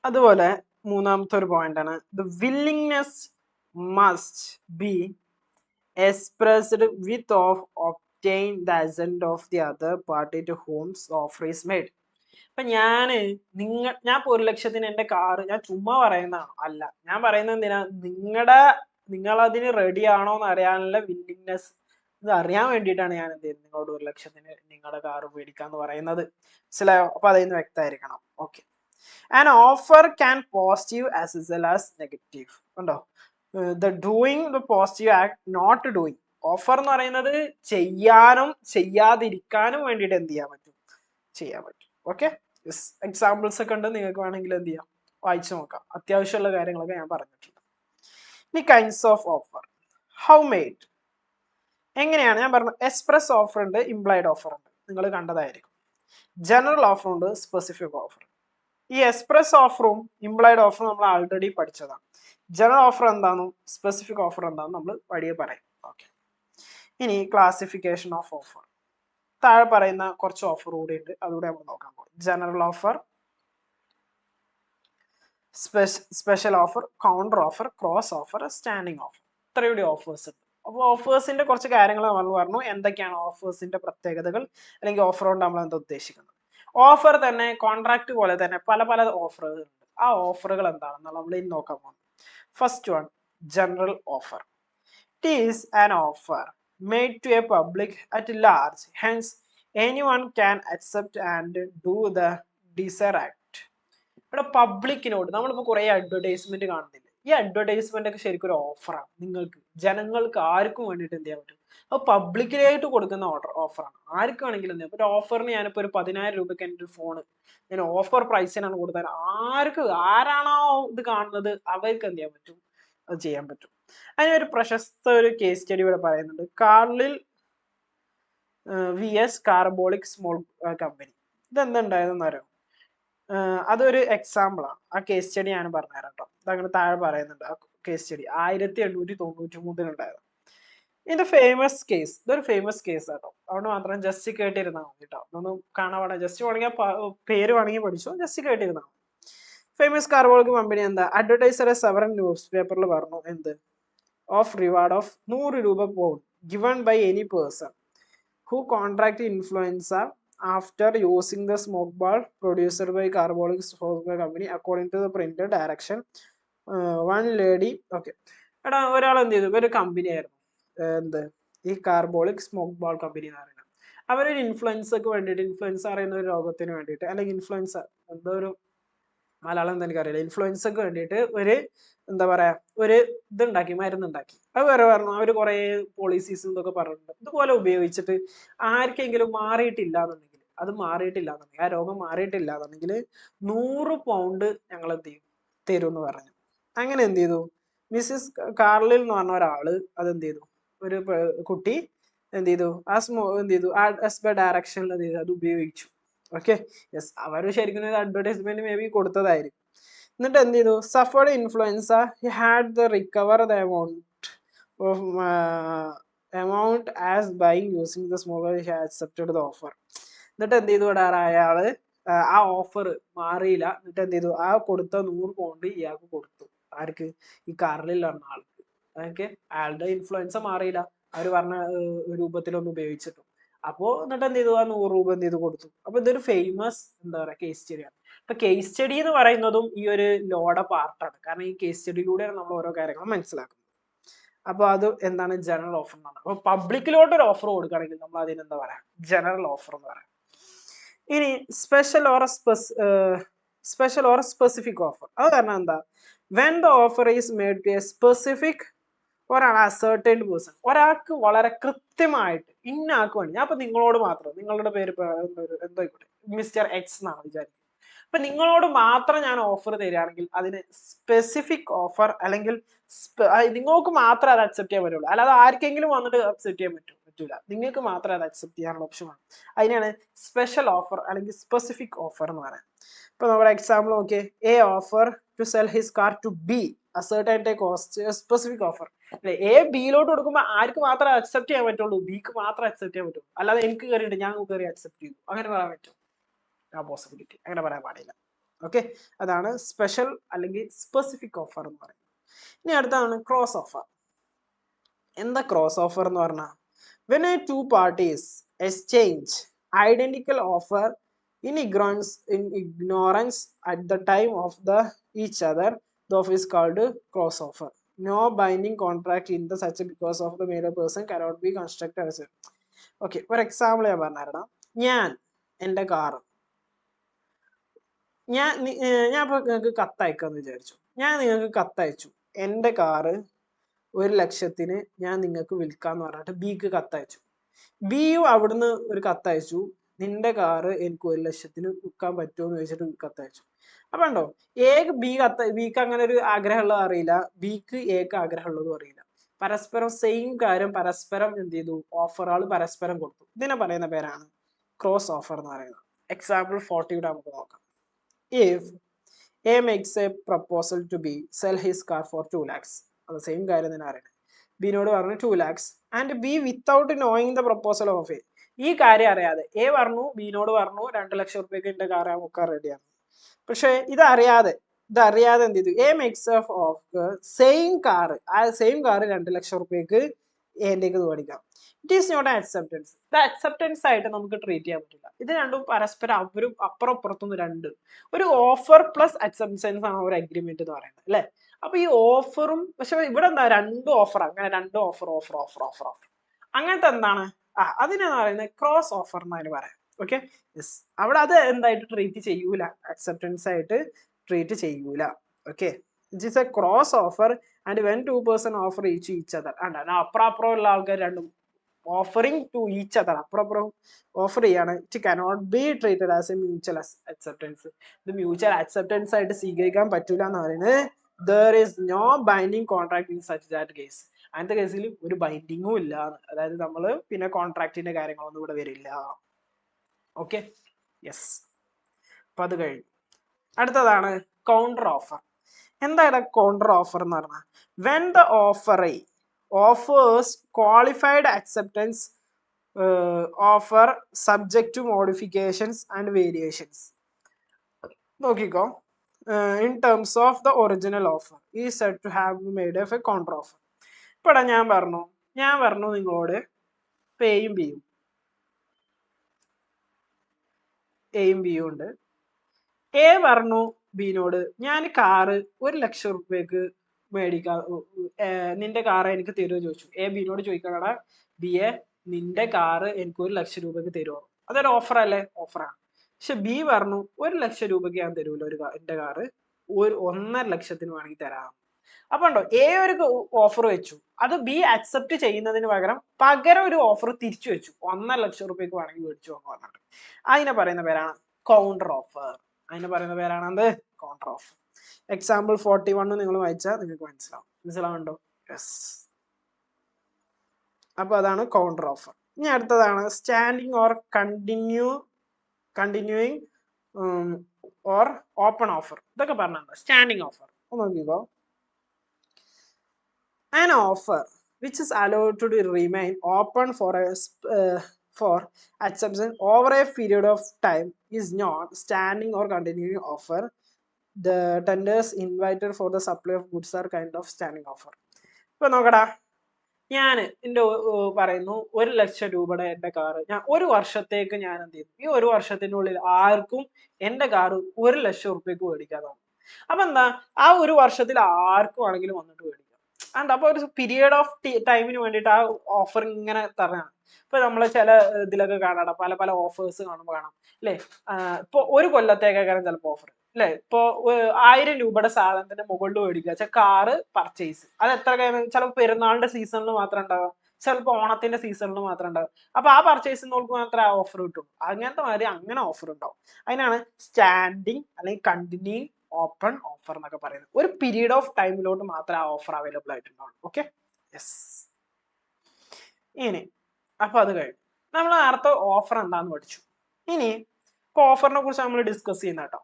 അതുപോലെ മൂന്നാമത്തെ ഒരു പോയിന്റ് ആണ്, the willingness must be expressed with of obtain the assent of the other party to whom's offer is made. ഇപ്പൊ ഞാൻ ഇപ്പൊ 1,00,000 എന്റെ കാറ്, ഞാൻ ചുമ്മാ പറയുന്നതാണോ? അല്ല, ഞാൻ പറയുന്നത് എന്തിനാ, നിങ്ങളതിന് റെഡി ആണോ എന്ന് അറിയാനുള്ള വില്ലിങ്നെസ്, ഇത് അറിയാൻ വേണ്ടിയിട്ടാണ് ഞാൻ എന്ത് ചെയ്യുന്നത്, നിങ്ങളോട് 1,00,000 നിങ്ങളുടെ കാറ് മേടിക്കാന്ന് പറയുന്നത്. മനസ്സിലായോ? അപ്പൊ അതിൽ നിന്ന് വ്യക്തമായിരിക്കണം. Okay. An offer can positive as well as negative. ഉണ്ടോ? The doing the positive act, not doing. Offer എന്ന് പറയുന്നത് ചെയ്യാനും ചെയ്യാതിരിക്കാനും വേണ്ടിയിട്ട് എന്ത് ചെയ്യാൻ പറ്റും, ചെയ്യാൻ പറ്റും. ഓക്കെ, എക്സാമ്പിൾസ് ഒക്കെ ഉണ്ട്, നിങ്ങൾക്ക് വേണമെങ്കിൽ എന്ത് ചെയ്യാം, വായിച്ചു നോക്കാം. അത്യാവശ്യമുള്ള കാര്യങ്ങളൊക്കെ ഞാൻ പറഞ്ഞിട്ടുണ്ട്. ഇനി kinds of offer. How made എങ്ങനെയാണ് ഞാൻ പറഞ്ഞു. എക്സ്പ്രസ് ഓഫർ ഉണ്ട്, ഇംപ്ലൈഡ് ഓഫർ ഉണ്ട്, നിങ്ങൾ കണ്ടതായിരിക്കും. ജനറൽ ഓഫർ ഉണ്ട്, സ്പെസിഫിക് ഓഫർ. ഈ എക്സ്പ്രസ് ഓഫറും ഇംപ്ലൈഡ് ഓഫറും നമ്മൾ ആൾറെഡി പഠിച്ചതാണ്. ജനറൽ ഓഫർ എന്താണെന്നും സ്പെസിഫിക് ഓഫർ എന്താണെന്നും നമ്മൾ വഴിയെ പറയും. ഓക്കെ, ഇനി ക്ലാസിഫിക്കേഷൻ ഓഫ് ഓഫർ. താഴെ പറയുന്ന കുറച്ച് ഓഫർ കൂടി ഉണ്ട്, അതുകൂടെ നമ്മൾ നോക്കാൻ പോകും. General offer, special offer, counter offer, cross offer, standing offer. ഇത്രയൂടെ ഓഫേഴ്സ് ഉണ്ട്. അപ്പോൾ ഓഫേഴ്സിന്റെ കുറച്ച് കാര്യങ്ങൾ നമ്മൾ പറഞ്ഞു. എന്തൊക്കെയാണ് ഓഫേഴ്സിന്റെ പ്രത്യേകതകൾ, അല്ലെങ്കിൽ ഓഫർ കൊണ്ട് നമ്മൾ എന്താ ഉദ്ദേശിക്കുന്നത്. ഓഫർ തന്നെ കോൺട്രാക്ട് പോലെ തന്നെ പല പല ഓഫറുകൾ ഉണ്ട്. ആ ഓഫറുകൾ എന്താണെന്നുള്ള നമ്മൾ ഇന്ന് നോക്കാൻ പോകുന്നത്. First one, general offer. It is an offer made to a public at large, hence anyone can accept and do the desire act. ഇവിടെ പബ്ലിക്കിനോട് നമ്മളിപ്പോൾ കുറേ അഡ്വർടൈസ്മെന്റ് കാണുന്നില്ല. ഈ അഡ്വർടൈസ്മെന്റ് ഒക്കെ ശരിക്കും ഒരു ഓഫറാണ്. നിങ്ങൾക്ക് ജനങ്ങൾക്ക് ആർക്കും വേണ്ടിയിട്ട് എന്ത് ചെയ്യാൻ പറ്റും, അത് പബ്ലിക്കിനായിട്ട് കൊടുക്കുന്ന ഓഫറാണ്. ആർക്ക് വേണമെങ്കിലും എന്ത് ചെയ്യാം. ഒരു ഓഫറിന് ഞാനിപ്പോൾ ഒരു 10,000 രൂപയ്ക്ക് എൻ്റെ ഒരു ഫോണ് ഞാൻ ഓഫർ പ്രൈസിനാണ് കൊടുത്താൽ ആരാണോ ഇത് കാണുന്നത് അവർക്ക് എന്ത് ചെയ്യാൻ പറ്റും, അത് ചെയ്യാൻ പറ്റും. അതിനൊരു പ്രശസ്ത ഒരു കേസ് സ്റ്റഡി ഇവിടെ പറയുന്നുണ്ട്. കാർലിൽ VS കാർബോളിക് സ്മോൾ കമ്പനി. ഇതെന്തുണ്ടായതെന്ന് അറിയാം. അതൊരു എക്സാമ്പിൾ ആണ്. ആ കേസ് സ്റ്റഡി ഞാൻ പറഞ്ഞുതരാം കേട്ടോ. അതങ്ങനെ താഴെ പറയുന്നുണ്ട്. ആ കേസ് സ്റ്റഡി 1893 ഉണ്ടായത്. ഇതിന്റെ ഫേമസ് കേസ്, ഇതൊരു ഫേമസ് കേസ് ആട്ടോ. അതുകൊണ്ട് മാത്രം ജസ്റ്റ് കേട്ടിരുന്നാൽ മതി കേട്ടോ. അതൊന്നും കാണാൻ പാടില്ല. ജസ്റ്റ് വേണമെങ്കിൽ പേര് വേണമെങ്കിൽ പഠിച്ചു, ജസ്റ്റ് കേട്ടിരുന്നാൽ. ഫേമസ് കാർബോളിക് കമ്പനി എന്താ, അഡ്വർടൈസർ സെവറൽ ന്യൂസ് പേപ്പറിൽ പറഞ്ഞു എന്ത്, ഓഫ് റിവാർഡ് ഓഫ് 100 രൂപ pound given by any person who contract influenza after using the smoke ball produced by Carbolic Software Company according to the printed direction. One lady, okay, എടാ ഒരാൾ എന്ത് ചെയ്തു, ഒരു കമ്പനി ആയിരുന്നു, എന്ത് ഈ കാർബോളിക് സ്മോക്ക് ബോൾ കമ്പനി എന്ന് പറയുന്നത്. അവരൊരു ഇൻഫ്ലുവൻസർക്ക് വേണ്ടിയിട്ട്, ഇൻഫ്ലുവൻസ അറിയുന്ന ഒരു രോഗത്തിന് വേണ്ടിയിട്ട്, അല്ലെങ്കിൽ ഇൻഫ്ലുവൻസ എന്തോ ഒരു മലയാളം എന്താ എനിക്കറിയില്ല, ഇൻഫ്ലുവൻസർക്ക് വേണ്ടിയിട്ട് ഒരു എന്താ പറയാ ഒരു ഇതുണ്ടാക്കി, മരുന്നുണ്ടാക്കി. അത് വേറെ പറഞ്ഞു, അവർ കുറെ പോളിസീസ് ഇതൊക്കെ പറഞ്ഞിട്ടുണ്ട്. ഇതുപോലെ ഉപയോഗിച്ചിട്ട് ആർക്കെങ്കിലും മാറിയിട്ടില്ല എന്നുണ്ടെങ്കിൽ, അത് മാറിയിട്ടില്ല എന്നുണ്ടെങ്കിൽ, ആ രോഗം മാറിയിട്ടില്ല എന്നുണ്ടെങ്കിൽ 100 പൗണ്ട് ഞങ്ങൾ എന്ത് ചെയ്യും, തരും എന്ന് പറഞ്ഞു. അങ്ങനെ എന്ത് ചെയ്തു, മിസ്സിസ് കാർലിൽ എന്ന് പറഞ്ഞ ഒരാള് അതെന്ത് ചെയ്തു, ഒരു കുട്ടി എന്ത് ചെയ്തു, എന്ത് ചെയ്തു, ആ എസ് ബൈ ഡയറക്ഷനിൽ എന്ത് ചെയ്തു, അത് ഉപയോഗിച്ചു. ഓക്കെ, യെസ്, അവർ ശരിക്കും ഒരു അഡ്വർടൈസ്മെന്റ് മേ ബി കൊടുത്തതായിരിക്കും. എന്നിട്ട് എന്ത് ചെയ്തു, suffered influenza, he had the recover the amount as buying using the smaller, he accepted the offer. എന്നിട്ട് എന്ത് ചെയ്തു, അയാള് ആ ഓഫർ മാറിയില്ല. എന്നിട്ട് എന്ത് ചെയ്തു, ആ കൊടുത്ത 100 പൗണ്ട് ഇയാൾക്ക് കൊടുത്തു. ആർക്ക്, ഈ കാർലിൽ പറഞ്ഞ ആൾക്ക്. ഓക്കെ, അയാളുടെ ഇൻഫ്ലുവൻസ മാറിയില്ല, അവർ പറഞ്ഞ രൂപത്തിലൊന്നും ഉപയോഗിച്ചിട്ടു. അപ്പോ എന്നിട്ട് എന്ത് ചെയ്തു, ആ 100 രൂപ എന്ത് ചെയ്തു കൊടുത്തു. അപ്പൊ ഇതൊരു ഫേമസ് എന്താ പറയാ കേസ് സ്റ്റഡിയാണ്. അപ്പൊ കേസ് സ്റ്റഡി എന്ന് പറയുന്നതും ഈ ഒരു ലോയുടെ പാർട്ടാണ്. കാരണം ഈ കേസ് സ്റ്റഡിയിലൂടെയാണ് നമ്മൾ ഓരോ കാര്യങ്ങളും മനസ്സിലാക്കുന്നത്. അപ്പൊ അത് എന്താണ്, ജനറൽ ഓഫർ എന്നാണ്. അപ്പൊ പബ്ലിക്കിലോട്ട് ഒരു ഓഫർ കൊടുക്കുകയാണെങ്കിൽ നമ്മൾ അതിനെന്താ പറയാ, ജനറൽ ഓഫർ എന്ന് പറയാം. ഇനി സ്പെഷ്യൽ ഓർ സ്പെസിഫിക് ഓഫർ, അത് കാരണം എന്താ, when the offer is made to a specific ഒരാൾ, അസർട്ടൈൻഡ് പേഴ്സൺ, ഒരാൾക്ക് വളരെ കൃത്യമായിട്ട് ഇന്ന ആൾക്ക് വേണ്ടി. ഞാൻ ഇപ്പൊ നിങ്ങളോട് മാത്രം, നിങ്ങളുടെ പേര് എന്തോ ആയിക്കോട്ടെ, മിസ്റ്റർ എക്സ് എന്നാണ് വിചാരിക്കുന്നത്. അപ്പൊ നിങ്ങളോട് മാത്രം ഞാൻ ഓഫർ തരികയാണെങ്കിൽ അതിന് സ്പെസിഫിക് ഓഫർ, അല്ലെങ്കിൽ നിങ്ങൾക്ക് മാത്രമേ അത് അക്സെപ്റ്റ് ചെയ്യാൻ പറ്റുള്ളൂ. അല്ലാതെ ആർക്കെങ്കിലും വന്നിട്ട് അക്സെപ്റ്റ് ചെയ്യാൻ പറ്റൂല. നിങ്ങൾക്ക് മാത്രമേ അത് അക്സെപ്റ്റ് ചെയ്യാനുള്ള ഓപ്ഷൻ ആണ്. അതിനാണ് സ്പെഷ്യൽ ഓഫർ അല്ലെങ്കിൽ സ്പെസിഫിക് ഓഫർ എന്ന് പറയുന്നത്. ഇപ്പൊ നമ്മുടെ എക്സാമ്പിൾ നോക്കിയേ, a offer to sell his car to B a certain cost, specific offer. A ബിയിലോട്ട് കൊടുക്കുമ്പോൾ ആർക്ക് മാത്രമേ അക്സെപ്റ്റ് ചെയ്യാൻ പറ്റുള്ളൂ, ബിക്ക് മാത്രമേ അക്സെപ്റ്റ് ചെയ്യാൻ പറ്റുള്ളൂ. അല്ലാതെ എനിക്ക് കയറിയിട്ട് ഞാൻ കയറി അക്സെപ്റ്റ് ചെയ്തു അങ്ങനെ പറയാൻ പറ്റും, ആ പോസിബിലിറ്റി അങ്ങനെ പറയാൻ പാടില്ല. ഓക്കെ, അതാണ് സ്പെഷ്യൽ അല്ലെങ്കിൽ സ്പെസിഫിക് ഓഫർ എന്ന് പറയുന്നത്. ഇനി അടുത്താണ് ക്രോസ് ഓഫർ. എന്താ ക്രോസ് ഓഫർ എന്ന് പറഞ്ഞാൽ, when a two parties exchange identical offer in ignorance at the time of each other, the offer is called cross offer. No binding contract in the such because of the made person cannot be constructed as. Okay, for example ഞാൻ പറഞ്ഞുതരണം. ഞാൻ എൻ്റെ car ഞാൻ ഇപ്പൊ നിങ്ങൾക്ക് കത്തയക്കാന്ന് വിചാരിച്ചു. ഞാൻ നിങ്ങൾക്ക് കത്തയച്ചു, എൻ്റെ കാറ് 1,00,000 ഞാൻ നിങ്ങൾക്ക് വിൽക്കാന്ന് പറഞ്ഞിട്ട് ബിക്ക് കത്തയച്ചു. ബിയും അവിടുന്ന് ഒരു കത്തയച്ചു, നിന്റെ കാറ് എനിക്ക് 1,00,000 വിൽക്കാൻ പറ്റുമോ എന്ന് ചോദിച്ചിട്ട് കത്തയച്ചു. അപ്പൊ ഉണ്ടോ, ബിക്ക് അങ്ങനെ ഒരു ആഗ്രഹമുള്ളത് അറിയില്ല, ബിക്ക് എക്ക് ആഗ്രഹമുള്ളതും അറിയില്ല. പരസ്പരം സെയിം കാര്യം പരസ്പരം എന്ത് ചെയ്തു, ഓഫറുകൾ പരസ്പരം കൊടുത്തു. ഇതിനെ പറയുന്ന പേരാണ് ക്രോസ് ഓഫർ എന്ന് പറയുന്നത്. എക്സാമ്പിൾ 40 നമുക്ക് നോക്കാം. If A makes a proposal to B sell his car for 2 lakhs, അത് സെയിം കാര്യം തന്നെ അറിയണം. ബിനോട് പറഞ്ഞു 2 lakhs and B without knowing the proposal of A, ഈ കാര്യം അറിയാതെ എ പറഞ്ഞു, ബിനോട് പറഞ്ഞു 2 ലക്ഷം റുപ്യക്ക് എന്റെ കാർ നമുക്ക് റെഡിയാണ്. പക്ഷെ ഇതറിയാതെ എന്ത് ചെയ്തു, A makes of same car, ആ സെയിം കാർ 2 ലക്ഷം റുപ്യക്ക് എൻ്റെക്ക് മേടിക്കാം. It is not acceptance. ഇത് അക്സെപ്റ്റൻസ് ആയിട്ട് നമുക്ക് ട്രീറ്റ് ചെയ്യാൻ പറ്റില്ല. ഇത് രണ്ടും പരസ്പരം അവരും അപ്പുറത്തുനിന്ന് രണ്ട്, ഒരു ഓഫർ പ്ലസ് അക്സെപ്റ്റൻസ് ആണ് ഒരു അഗ്രിമെന്റ് എന്ന് പറയുന്നത്, അല്ലെ? അപ്പൊ ഈ ഓഫറും, പക്ഷെ ഇവിടെ എന്താ, രണ്ട് ഓഫർ, അങ്ങനെ രണ്ട് ഓഫർ അങ്ങനത്തെ എന്താണ്, അതിനെന്ന് പറയുന്നത് ക്രോസ് ഓഫർ എന്നതിന് പറയാം. ഓക്കെ, യെസ്, അവിടെ അത് എന്തായിട്ട് ട്രീറ്റ് ചെയ്യൂല, അക്സെപ്റ്റൻസ് ആയിട്ട് ട്രീറ്റ് ചെയ്യൂല. Okay, it is A cross offer and when 2 person offer each other. അപ്പുറം ഉള്ള ആൾക്കാർ രണ്ടും ഓഫറിംഗ് ടു ഈച്ച് അതർ, അപ്പുറം ഓഫർ ചെയ്യാണ്. It cannot be treated as A mutual acceptance. ഇത് മ്യൂച്വൽ അക്സെപ്റ്റൻസ് ആയിട്ട് സ്വീകരിക്കാൻ പറ്റൂല എന്ന് പറയുന്നത്. there is no binding contract in such that case. അങ്ങനത്തെ കേസിൽ ഒരു ബൈൻഡിങ്ങും ഇല്ല, അതായത് നമ്മള് പിന്നെ കോൺട്രാക്റ്റിന്റെ കാര്യങ്ങളൊന്നും ഇവിടെ വരില്ല. Okay, yes. അപ്പൊ അത് കഴിഞ്ഞു. അടുത്തതാണ് കൗണ്ടർ ഓഫർ. എന്താണ് കൗണ്ടർ ഓഫർ എന്ന് പറഞ്ഞാൽ, when the offeree offers qualified acceptance offer subject to modifications and variations, നോക്കിക്കോ, in terms of the original offer is said to have made of a counter offer. ഇപ്പടാ ഞാൻ പറഞ്ഞു നിങ്ങളോട് എയും ബിയും ഉണ്ട്. എ പറഞ്ഞു ബിനോട്, ഞാൻ കാറ് 1,00,000 റുപ്യക്ക് മേടിക്കാം, നിന്റെ കാർ എനിക്ക് തരുമോ ചോദിച്ചു. എ ബിനോട് ചോദിക്കണടാ, ബി എ നിന്റെ കാറ് എനിക്ക് 1 ലക്ഷം രൂപയ്ക്ക് തരുമോ? അതൊരു ഓഫർ അല്ലേ? ഓഫറാണ്. പക്ഷെ ബി പറഞ്ഞു 1 ലക്ഷം രൂപയ്ക്ക് ഞാൻ തരൂല എന്റെ കാറ്, 1.5 ലക്ഷത്തിന് വേണമെങ്കിൽ തരാം. അപ്പൊ ഉണ്ടോ, എ ഒരു ഓഫർ വെച്ചു, അത് ബി അക്സെപ്റ്റ് ചെയ്യുന്നതിന് പകരം ഒരു ഓഫർ തിരിച്ചു വെച്ചു, 1.5 ലക്ഷം രൂപയ്ക്ക് വേണമെങ്കിൽ മേടിച്ചു എന്ന് പറഞ്ഞിട്ട്. അതിനെ പറയുന്ന പേരാണ് കൗണ്ടർ ഓഫർ. അതിനെ പറയുന്ന പേരാണ് എന്ത്? Counter offer. എക്സാമ്പിൾ 41 നിങ്ങൾ വായിച്ചാൽ നിങ്ങൾക്ക് മനസ്സിലാവുണ്ടോ? യെസ്. അപ്പൊ അതാണ് കൗണ്ടർ ഓഫർ. ഇനി അടുത്തതാണ് standing or continuing or open offer. ഇതൊക്കെ പറഞ്ഞാൽ സ്റ്റാൻഡിങ് ഓഫർ ഒന്ന് നോക്കിക്കോ. An offer which is allowed to remain open for acceptance over a period of time is not standing or continuing offer. The tenders invited for the supply of goods are kind of standing offer. ഇപ്പൊ നോക്കടാ, ഞാൻ എൻ്റെ പറയുന്നു 1 ലക്ഷം രൂപയുടെ എൻ്റെ car ഞാൻ 1 വർഷത്തേക്ക് ഞാൻ എന്ത് ചെയ്തു, ഈ 1 വർഷത്തിനുള്ളിൽ ആർക്കും എൻ്റെ കാറ് 1 ലക്ഷം റുപ്യക്ക് മേടിക്കാതെ. അപ്പൊ എന്താ, ആ 1 വർഷത്തിൽ ആർക്കും ആണെങ്കിലും വന്നിട്ട് മേടിക്കാം. ആൻഡ് അപ്പൊ ഒരു പീരിയഡ് ഓഫ് ടൈമിന് വേണ്ടിയിട്ട് ആ ഓഫർ ഇങ്ങനെ തരാണ്. ഇപ്പൊ നമ്മള് ചില ഇതിലൊക്കെ കാണാം, പല പല ഓഫേഴ്സ് കാണുമ്പോൾ കാണാം അല്ലെ, ഇപ്പൊ 1 കൊല്ലത്തേക്കാണ് ചിലപ്പോൾ ഓഫർ അല്ലെ. ഇപ്പൊ 1000 രൂപയുടെ സാധനത്തിന്റെ മുകളിൽ മേടിക്കുക വെച്ചാൽ കാറ് പർച്ചേസ്, അത് എത്ര ചിലപ്പോൾ പെരുന്നാളിന്റെ സീസണിൽ മാത്രം ഉണ്ടാവുക, ചിലപ്പോൾ ഓണത്തിന്റെ സീസണിൽ മാത്രം ഉണ്ടാവും. അപ്പൊ ആ പർച്ചേസ് നോക്ക് മാത്രമേ ആ ഓഫർ കിട്ടും. അങ്ങനത്തെ മാതിരി അങ്ങനെ ഓഫർ ഉണ്ടാവും. അതിനാണ് സ്റ്റാൻഡിങ് അല്ലെങ്കിൽ കണ്ടിന്യൂയിങ് ഓപ്പൺ ഓഫർ എന്നൊക്കെ പറയുന്നത്. ഒരു പീരീഡ് ഓഫ് ടൈമിലോട്ട് മാത്രമേ ആ ഓഫർ അവൈലബിൾ ആയിട്ടുണ്ടാവുള്ളൂ. Okay, yes. ഇനി അപ്പൊ അത് കഴിഞ്ഞു, നമ്മൾ നേരത്തെ ഓഫർ എന്താന്ന് പഠിച്ചു. ഇനി ഇപ്പൊ ഓഫറിനെ കുറിച്ച് നമ്മൾ ഡിസ്കസ് ചെയ്യുന്ന കേട്ടോ.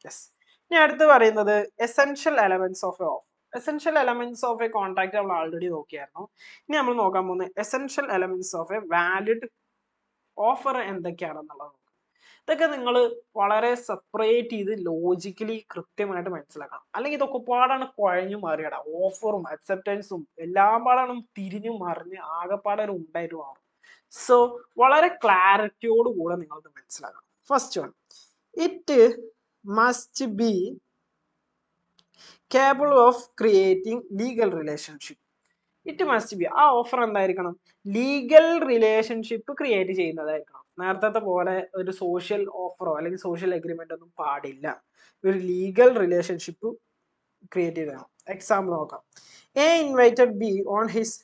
യെസ്. ഇനി അടുത്ത് പറയുന്നത് essential elements of a offer. Essential elements of a contract നമ്മൾ ആൾറെഡി നോക്കിയായിരുന്നു. ഇനി നമ്മൾ നോക്കാൻ പോകുന്നത് essential elements of a valid offer എന്തൊക്കെയാണെന്നുള്ളത്. ഇതൊക്കെ നിങ്ങൾ വളരെ സെപ്പറേറ്റ് ചെയ്ത് ലോജിക്കലി കൃത്യമായിട്ട് മനസ്സിലാക്കണം. അല്ലെങ്കിൽ ഇതൊക്കെ പാടാണ് കുഴഞ്ഞു മാറിയടാ. ഓഫറും അക്സെപ്റ്റൻസും എല്ലാം പാടാണ് തിരിഞ്ഞു മറിഞ്ഞ് ആകെപ്പാടെ ഉണ്ടായിട്ട് മാറും. സോ വളരെ ക്ലാരിറ്റിയോട് കൂടെ നിങ്ങളത് മനസ്സിലാക്കണം. First one, it must be capable of creating legal relationship. It must B, ആ ഓഫർ എന്തായിരിക്കണം, ലീഗൽ റിലേഷൻഷിപ്പ് ക്രിയേറ്റ് ചെയ്യുന്നതായിരിക്കണം. നേരത്തെ പോലെ ഒരു സോഷ്യൽ ഓഫറോ അല്ലെങ്കിൽ സോഷ്യൽ എഗ്രിമെന്റ് ഒന്നും പാടില്ല. ഒരു ലീഗൽ റിലേഷൻഷിപ്പ് ക്രിയേറ്റ് ചെയ്യണം. എക്സാമ്പിൾ നോക്കാം. A invited B on his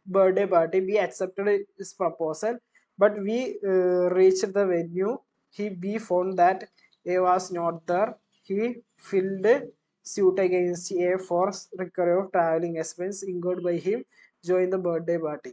birthday party. B accepted his proposal but we reached the venue. B found that A was not there. He filed suit against A for recovery of traveling expense incurred by him during the birthday party.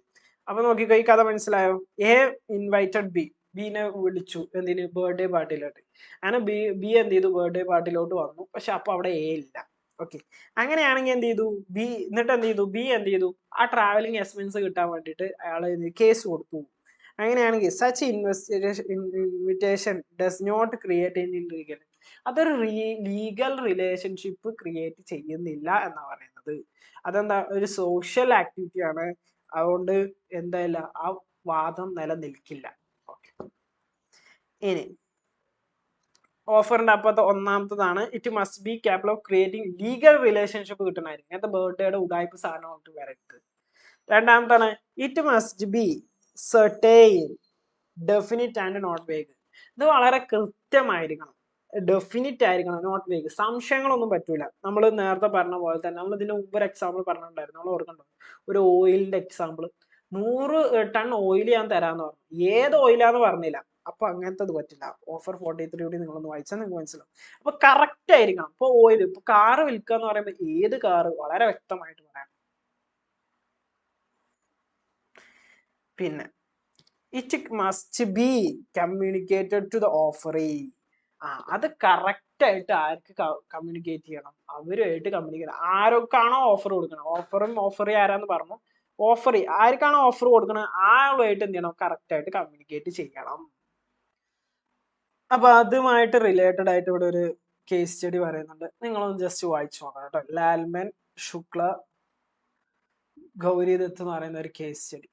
അപ്പൊ നോക്കിക്കോ, ഈ കഥ മനസ്സിലായോ? A invited ബിനെ വിളിച്ചു എന്തിന്, birthday പാർട്ടിയിലോട്ട്. അങ്ങനെ B എന്ത് ചെയ്തു, ബർത്ത്ഡേ പാർട്ടിയിലോട്ട് വന്നു. പക്ഷെ അപ്പൊ അവിടെ എ ഇല്ല. ഓക്കെ, അങ്ങനെയാണെങ്കിൽ എന്ത് ചെയ്തു ബി, എന്നിട്ട് എന്ത് ചെയ്തു ബി എന്ത് ചെയ്തു, ആ ട്രാവലിംഗ് എക്സ്പെൻസ് കിട്ടാൻ വേണ്ടിയിട്ട് അയാൾ കേസ് കൊടുത്തു. അങ്ങനെയാണെങ്കിൽ such invitation does not create any legal, അതൊരു ലീഗൽ റിലേഷൻഷിപ്പ് ക്രിയേറ്റ് ചെയ്യുന്നില്ല എന്നാ പറയുന്നത്. അതെന്താ, ഒരു സോഷ്യൽ ആക്ടിവിറ്റി ആണ്. അതുകൊണ്ട് എന്തായില്ല, ആ വാദം നിലനിൽക്കില്ല. ഓക്കെ, ഇനി ഓഫറിന്റെ അപ്പത്തെ ഒന്നാമത്തതാണ് it must be capable of creating legal relationship കിട്ടണമായിരിക്കും. അങ്ങനത്തെ ബർത്ത്ഡേയുടെ ഉടായ്പ സാധനം വരരുത്. രണ്ടാമത്താണ് it must be certain, definite and not vague. ഇത് വളരെ കൃത്യമായിരിക്കണം, ഡെഫിനിറ്റ് ആയിരിക്കണം, നോട്ട് വേഗ്. സംശയങ്ങളൊന്നും പറ്റൂല. നമ്മൾ നേരത്തെ പറഞ്ഞ പോലെ തന്നെ നമ്മൾ ഇതിന്റെ മുമ്പ് ഒരു എക്സാമ്പിൾ പറഞ്ഞിട്ടുണ്ടായിരുന്നു, നമ്മൾ ഓർക്കണ്ടോ, ഒരു ഓയിലിന്റെ എക്സാമ്പിൾ. 100 ടൺ ഓയിൽ ഞാൻ തരാന്ന് പറഞ്ഞു, ഏത് ഓയിലാന്ന് പറഞ്ഞില്ല. അപ്പൊ അങ്ങനത്തെ ഇത് പറ്റില്ല. ഓഫർ 43 കൂടി നിങ്ങളൊന്ന് വായിച്ചാൽ നിങ്ങൾക്ക് മനസ്സിലാവും. അപ്പൊ കറക്റ്റ് ആയിരിക്കണം. ഇപ്പൊ ഓയിൽ, ഇപ്പൊ കാറ് വിൽക്കുക എന്ന് പറയുമ്പോൾ ഏത് കാറ് വളരെ വ്യക്തമായിട്ട് പറയാം. പിന്നെ it must be communicated to the offeree. അത് കറക്റ്റ് ആയിട്ട് ആർക്ക് കമ്മ്യൂണിക്കേറ്റ് ചെയ്യണം, അവരുമായിട്ട് കമ്മ്യൂണിക്കേറ്റ്. ആരൊക്കെയാണോ ഓഫർ കൊടുക്കണം, ഓഫറും ഓഫറി ആരാന്ന് പറഞ്ഞു, ഓഫറി ആർക്കാണോ ഓഫർ കൊടുക്കണം ആളുമായിട്ട് എന്ത് ചെയ്യണം, കറക്റ്റ് ആയിട്ട് കമ്മ്യൂണിക്കേറ്റ് ചെയ്യണം. അപ്പൊ അതുമായിട്ട് റിലേറ്റഡ് ആയിട്ട് ഇവിടെ ഒരു കേസ് സ്റ്റഡി പറയുന്നുണ്ട്, നിങ്ങളൊന്ന് ജസ്റ്റ് വായിച്ചു നോക്കണം കേട്ടോ. ലാൽമൻ ശുക്ല ഗൗരി ദത്ത് എന്ന് പറയുന്ന ഒരു കേസ് സ്റ്റഡി,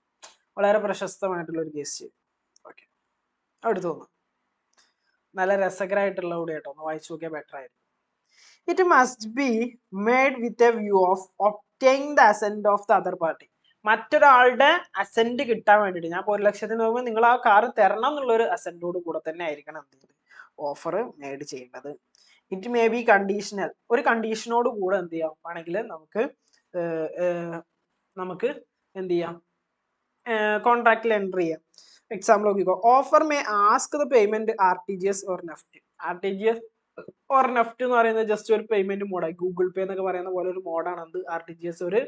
വളരെ പ്രശസ്തമായിട്ടുള്ള ഒരു കേസ് സ്റ്റഡി. ഓക്കെ, അടുത്ത് തോന്നുന്നു നല്ല രസകരമായിട്ടുള്ള കൂടെ കേട്ടോ, ഒന്ന് വായിച്ചു നോക്കിയാൽ ബെറ്റർ ആയിരിക്കും. It must be made with a view of obtaining the assent of the other party. മറ്റൊരാളുടെ അസെന്റ് കിട്ടാൻ വേണ്ടിയിട്ട് ഞാൻ 1,00,000 പോകുമ്പോൾ നിങ്ങൾ ആ കാർ തരണം എന്നുള്ളൊരു അസെന്റോട് കൂടെ തന്നെ ആയിരിക്കണം ഓഫർ മേഡ് ചെയ്യേണ്ടത്. ഇറ്റ് മേ ബി കണ്ടീഷണൽ, ഒരു കണ്ടീഷനോട് കൂടെ എന്ത് ചെയ്യാം ആണെങ്കിൽ നമുക്ക് എന്ത് ചെയ്യാം കോൺട്രാക്റ്റിൽ എൻട്രി ചെയ്യാം. എക്സാമ്പിൾ നോക്കിക്കോ. Offer may ask the payment RTGS or NEFT. RTGS or NEFT എന്ന് പറയുന്നത് ജസ്റ്റ് ഒരു പേയ്മെന്റ് മോഡായി, ഗൂഗിൾ പേ എന്നൊക്കെ പറയുന്ന പോലെ ഒരു മോഡാണ് അത് RTGS ഒരു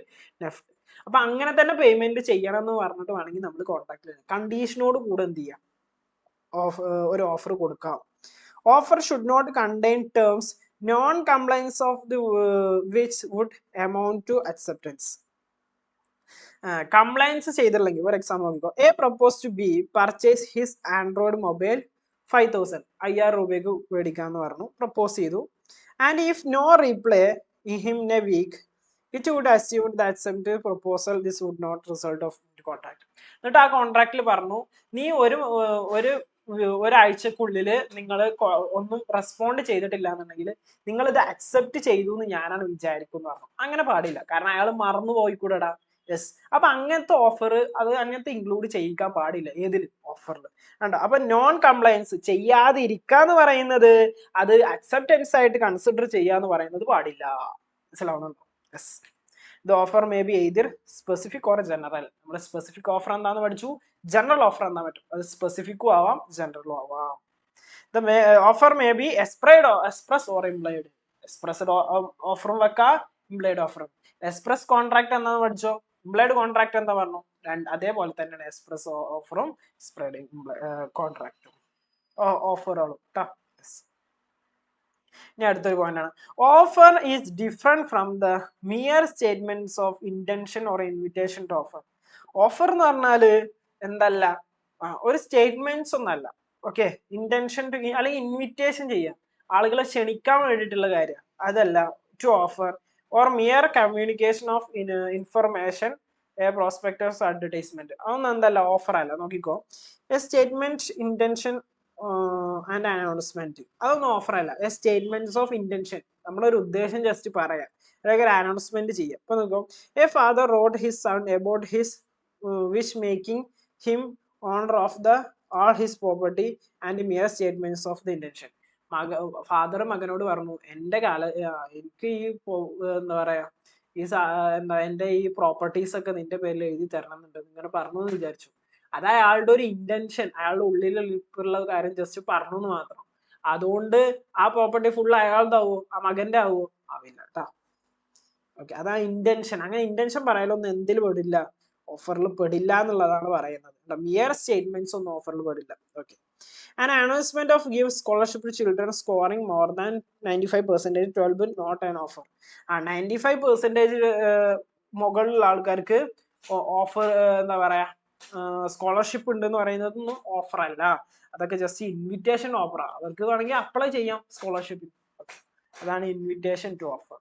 നെഫ്റ്റ്. അപ്പൊ അങ്ങനെ തന്നെ പേയ്മെന്റ് ചെയ്യണം എന്ന് പറഞ്ഞിട്ട് വേണമെങ്കിൽ നമ്മൾ കോൺട്രാക്റ്റിൽ കണ്ടീഷനോട് കൂടെ എന്ത് ചെയ്യാം ഒരു ഓഫർ കൊടുക്കാം. Offer should not contain terms non compliance of the which would amount to acceptance. Compliance ചെയ്തില്ലെങ്കിൽ ഫോർ എക്സാമ്പിൾ നോക്കിക്കോ. A propose to B purchase his Android mobile 5,000, 5,000 രൂപയ്ക്ക് മേടിക്കാന്ന് പറഞ്ഞു, പ്രപ്പോസ് ചെയ്തു. And if no reply in a week it would assume the accept proposal this would not result of contract. എന്നിട്ട് ആ കോൺട്രാക്റ്റിൽ പറഞ്ഞു നീ ഒരാഴ്ചക്കുള്ളിൽ നിങ്ങൾ ഒന്നും റെസ്പോണ്ട് ചെയ്തിട്ടില്ല എന്നുണ്ടെങ്കിൽ നിങ്ങൾ ഇത് അക്സെപ്റ്റ് ചെയ്തു എന്ന് ഞാനാണ് വിചാരിക്കുന്നു പറഞ്ഞു. അങ്ങനെ പാടില്ല, കാരണം അയാൾ മറന്നു പോയിക്കൂടെടാ. യെസ്, അപ്പൊ അങ്ങനത്തെ ഓഫർ അങ്ങനത്തെ ഇൻക്ലൂഡ് ചെയ്യിക്കാൻ പാടില്ല ഏതിൽ ഓഫറിൽ കണ്ടോ. അപ്പൊ നോൺ കംപ്ലയൻസ് ചെയ്യാതിരിക്കാന്ന് പറയുന്നത് അത് അക്സെപ്റ്റൻസ് ആയിട്ട് കൺസിഡർ ചെയ്യാന്ന് പറയുന്നത് പാടില്ല. മനസ്സിലാവുന്നുണ്ടോ? Yes. The offer may be either specific or general. നമ്മൾ സ്പെസിഫിക് ഓഫർ എന്താന്ന് പഠിച്ചു, ജനറൽ ഓഫർ എന്താ പറ്റും, അത് സ്പെസിഫിക്കും ആവാം ജനറലും ആവാം. The offer may be express or implied. Expressed ഓഫറും വെക്കാം, ഇംപ്ലൈഡ് ഓഫറും. എക്സ്പ്രസ് കോൺട്രാക്ട് എന്താന്ന് പഠിച്ചോ, ഇംപ്ലൈഡ് കോൺട്രാക്ട് എന്താ പറഞ്ഞു, അതേപോലെ തന്നെയാണ് എക്സ്പ്രസ് ഓഫറും സ്പ്രെഡ് കോൺട്രാക്റ്റും ഓഫറുകളും. ഇനി അടുത്തൊരു പോയിന്റ് ആണ്, offer is different from the mere statements of intention or invitation to offer. Offer എന്ന് പറഞ്ഞാല് എന്തല്ല, ഒരു സ്റ്റേറ്റ്മെന്റ്സ് ഒന്നല്ല. ഓക്കെ, ഇന്റൻഷൻ ടു അല്ലെങ്കിൽ ഇൻവിറ്റേഷൻ ചെയ്യാം, ആളുകളെ ക്ഷണിക്കാൻ വേണ്ടിയിട്ടുള്ള കാര്യം അതല്ല to offer, or mere communication of information, prospectus advertisement. അതൊന്നും എന്തല്ല, ഓഫർ അല്ല. നോക്കിക്കോ, a statement intention and announcement, അതൊന്നും ഓഫർ അല്ല. എ സ്റ്റേറ്റ്മെന്റ്സ് ഓഫ് ഇന്റൻഷൻ, നമ്മളൊരു ഉദ്ദേശം ജസ്റ്റ് പറയാം, അല്ലെങ്കിൽ ഒരു അനൗൺസ്മെന്റ് ചെയ്യാം. ഇപ്പൊ നോക്കോ, a father wrote his son about his wish making him owner of the all his property and mere statements of the intention. Father മകനോട് പറഞ്ഞു എനിക്ക് ഈ എന്താ പറയാ എന്റെ ഈ പ്രോപ്പർട്ടീസ് ഒക്കെ നിന്റെ പേരിൽ എഴുതി തരണം എന്നുണ്ട് ഇങ്ങനെ പറഞ്ഞു എന്ന് വിചാരിച്ചു. അത് അയാളുടെ ഒരു ഇന്റൻഷൻ, അയാളുടെ ഉള്ളിലുള്ള കാര്യം ജസ്റ്റ് പറഞ്ഞു എന്ന് മാത്രം. അതുകൊണ്ട് ആ പ്രോപ്പർട്ടി ഫുൾ അയാളുടെ ആവോ, ആ മകന്റെ ആവോ? ആവില്ല കേട്ടാ. ഓക്കെ, അതാ ഇന്റൻഷൻ. അങ്ങനെ ഇന്റൻഷൻ പറയാലൊന്നും എന്തിൽ പെടില്ല, ഓഫറിൽ പെടില്ല എന്നുള്ളതാണ് പറയുന്നത്. മിയർ സ്റ്റേറ്റ്മെന്റ്സ് ഒന്നും ഓഫറിൽ പെടില്ല. Okay, an announcement of give scholarship to children scoring more than 95% 12 not an offer. 95% മുകളിലുള്ള ആൾക്കാർക്ക് ഓഫർ എന്താ പറയാ സ്കോളർഷിപ്പ് ഉണ്ട് എന്ന് പറയുന്നതൊന്നും ഓഫർ അല്ല, അതൊക്കെ ജസ്റ്റ് ഇൻവിറ്റേഷൻ ഓഫറാണ്. അവർക്ക് വേണമെങ്കിൽ അപ്ലൈ ചെയ്യാം സ്കോളർഷിപ്പ്. അതാണ് invitation to offer.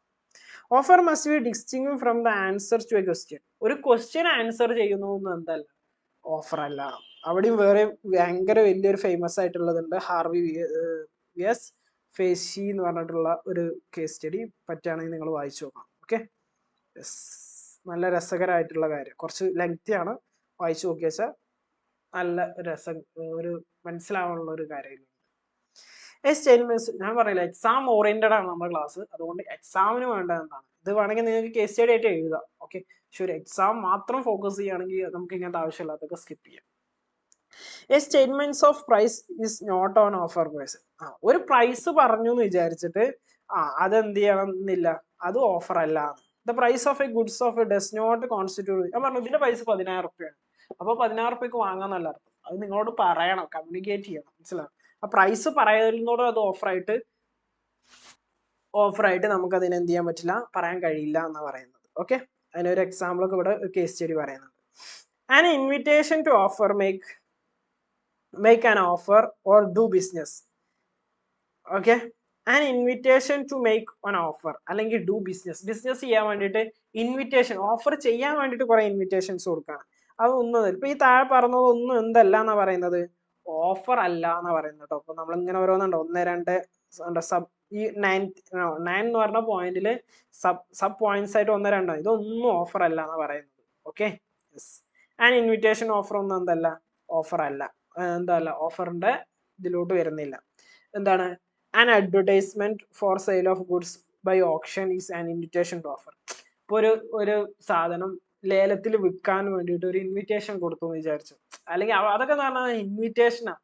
Offer must be distinct from the answer to a question. ഒരു ക്വസ്റ്റ്യൻ ആൻസർ ചെയ്യുന്നതൊന്നും എന്തല്ല, ഓഫർ അല്ല. അവിടെയും വേറെ ഭയങ്കര വലിയൊരു ഫേമസ് ആയിട്ടുള്ളതുണ്ട്, ഹാർവി എസ് ഫേസി എന്ന് പറഞ്ഞിട്ടുള്ള ഒരു കേസ് സ്റ്റഡി പറ്റുകയാണെങ്കിൽ നിങ്ങൾ വായിച്ചു നോക്കാം. ഓക്കെ, നല്ല രസകരമായിട്ടുള്ള കാര്യം, കുറച്ച് ലെങ്തി ആണ്, വായിച്ചു നോക്കിയാൽ നല്ല ഒരു മനസ്സിലാവാനുള്ള ഒരു കാര്യം. സ്റ്റേറ്റ്മെന്റ്സ് ഞാൻ പറയില്ല, എക്സാം ഓറിയന്റഡ് ആണ് നമ്മുടെ ക്ലാസ്, അതുകൊണ്ട് എക്സാമിന് വേണ്ടത് എന്താണ്, ഇത് വേണമെങ്കിൽ നിങ്ങൾക്ക് കേസ് സ്റ്റഡി ആയിട്ട് എഴുതാം. ഓക്കെ, പക്ഷെ ഒരു എക്സാം മാത്രം ഫോക്കസ് ചെയ്യുകയാണെങ്കിൽ നമുക്ക് ഇങ്ങനത്തെ ആവശ്യമില്ലാത്തൊക്കെ സ്കിപ്പ് ചെയ്യാം. A statements of price is not on offer price. ഒരു പ്രൈസ് പറഞ്ഞു എന്ന് വിചാരിച്ചിട്ട് അതെന്ത് ചെയ്യണം എന്നില്ല, അത് ഓഫർ അല്ല. The price of a goods of a does not constitute. ഞാൻ പറഞ്ഞു ഇതിന്റെ പ്രൈസ് 10,000 രൂപയാണ്, അപ്പൊ 10,000 രൂപയ്ക്ക് വാങ്ങാൻ നല്ല അർത്ഥം. അത് നിങ്ങളോട് പറയണം, കമ്മ്യൂണിക്കേറ്റ് ചെയ്യണം, മനസ്സിലാവും. ആ പ്രൈസ് പറയുന്നതോടെ അത് ഓഫറായിട്ട് നമുക്ക് അതിന് എന്ത് ചെയ്യാൻ പറ്റില്ല, പറയാൻ കഴിയില്ല എന്നാണ് പറയുന്നത്. ഓക്കെ, അതിനൊരു എക്സാമ്പിൾ ഒക്കെ ഇവിടെ കേസ് സ്റ്റഡി പറയുന്നുണ്ട്. An invitation to offer make an offer or do business. Okay, an invitation to make an offer അല്ലെങ്കിൽ do business ചെയ്യാൻ വേണ്ടിയിട്ട് ഇൻവിറ്റേഷൻ, ഓഫർ ചെയ്യാൻ വേണ്ടിയിട്ട് കുറെ ഇൻവിറ്റേഷൻസ് കൊടുക്കണം. അതൊന്നും ഇപ്പൊ ഈ താഴെ പറഞ്ഞതൊന്നും എന്തല്ല എന്നാ പറയുന്നത്, ഓഫർ അല്ല എന്നാ പറയുന്നത് കേട്ടോ. അപ്പൊ നമ്മളിങ്ങനെ ഓരോന്നുണ്ടോ 1, 2, സബ് ഈ 9 എന്ന് പറഞ്ഞ പോയിന്റിൽ സബ് പോയിന്റ്സ് ആയിട്ട് 1, 2 ഇതൊന്നും ഓഫർ അല്ല എന്ന് പറയുന്നത്. ഓക്കെ, ആൻഡ് ഇൻവിറ്റേഷൻ ഓഫർ ഒന്നും എന്തല്ല, ഓഫർ അല്ല, എന്തല്ല ഓഫറിന്റെ ഇതിലോട്ട് വരുന്നില്ല. എന്താണ് an advertisement for sale of goods by auction is an invitation to offer. ഇപ്പൊ ഒരു സാധനം ലേലത്തിൽ വിൽക്കാൻ വേണ്ടിയിട്ട് ഒരു ഇൻവിറ്റേഷൻ കൊടുത്തു എന്ന് വിചാരിച്ചു, അല്ലെങ്കിൽ അതൊക്കെ എന്ന് പറഞ്ഞാൽ ഇൻവിറ്റേഷനാ.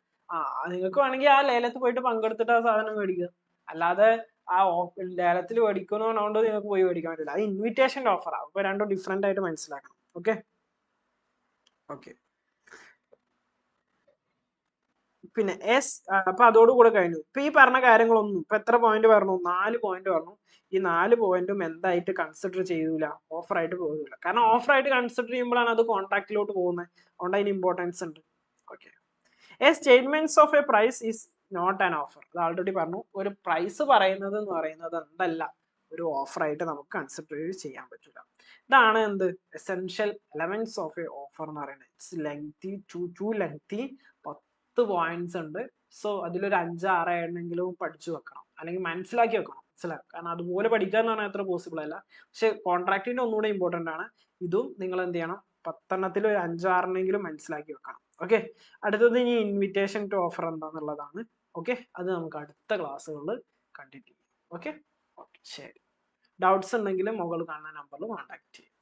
നിങ്ങൾക്ക് വേണമെങ്കിൽ ആ ലേലത്തിൽ പോയിട്ട് പങ്കെടുത്തിട്ട് ആ സാധനം മേടിക്കുക, അല്ലാതെ ആ ലേലത്തിൽ മേടിക്കുന്നു പറഞ്ഞുകൊണ്ട് നിങ്ങൾക്ക് പോയി മേടിക്കാൻ പറ്റില്ല. അത് ഇൻവിറ്റേഷൻ്റെ ഓഫറാണ്. അപ്പൊ രണ്ടും ഡിഫറെന്റ് ആയിട്ട് മനസ്സിലാക്കണം. ഓക്കെ ഓക്കെ പിന്നെ അപ്പൊ അതോടുകൂടെ കഴിഞ്ഞു. ഇപ്പൊ ഈ പറഞ്ഞ കാര്യങ്ങളൊന്നും, ഇപ്പൊ എത്ര പോയിന്റ് പറഞ്ഞു? 4 പോയിന്റ് പറഞ്ഞു. ഈ 4 പോയിന്റും എന്തായിട്ട് കൺസിഡർ ചെയ്യൂല, ഓഫർ ആയിട്ട് പോകില്ല. കാരണം ഓഫർ ആയിട്ട് കൺസിഡർ ചെയ്യുമ്പോഴാണ് അത് കോൺട്രാക്റ്റിലോട്ട് പോകുന്നത്. അതുകൊണ്ട് അതിന് ഇമ്പോർട്ടൻസ് ഉണ്ട്. Okay, a statements of a price is not an offer. അത് ആൾറെഡി പറഞ്ഞു. ഒരു പ്രൈസ് പറയുന്നത് എന്ന് പറയുന്നത് എന്തല്ല, ഒരു ഓഫർ ആയിട്ട് നമുക്ക് കൺസിഡർ ചെയ്യാൻ പറ്റില്ല. ഇതാണ് എന്ത് essential elements of a offer എന്ന് പറയുന്നത്. It's lengthy, too lengthy, 10 points ഉണ്ട്. സോ അതിലൊരു 5, 6 എണ്ണെങ്കിലും പഠിച്ചു വെക്കണം, അല്ലെങ്കിൽ മനസ്സിലാക്കി വെക്കണം. മനസ്സിലാക്കുക, കാരണം അതുപോലെ പഠിക്കുക എന്ന് പറഞ്ഞാൽ അത്ര പോസിബിൾ അല്ല. പക്ഷെ കോൺട്രാക്റ്റിന്റെ ഒന്നുകൂടെ ഇമ്പോർട്ടന്റ് ആണ്. ഇതും നിങ്ങൾ എന്ത് ചെയ്യണം, 10 എണ്ണത്തിൽ ഒരു 5, 6 മനസ്സിലാക്കി വെക്കണം. ഓക്കെ, അടുത്തത് ഇനി ഇൻവിറ്റേഷൻ ടു ഓഫർ എന്താന്നുള്ളതാണ്. ഓക്കെ, അത് നമുക്ക് അടുത്ത ക്ലാസ്സുകളിൽ കണ്ടിന്യൂ ചെയ്യാം. ഓക്കെ, ശരി. ഡൗട്ട്സ് ഉണ്ടെങ്കിൽ മുകളിൽ കാണുന്ന നമ്പറിൽ കോൺടാക്ട് ചെയ്യും.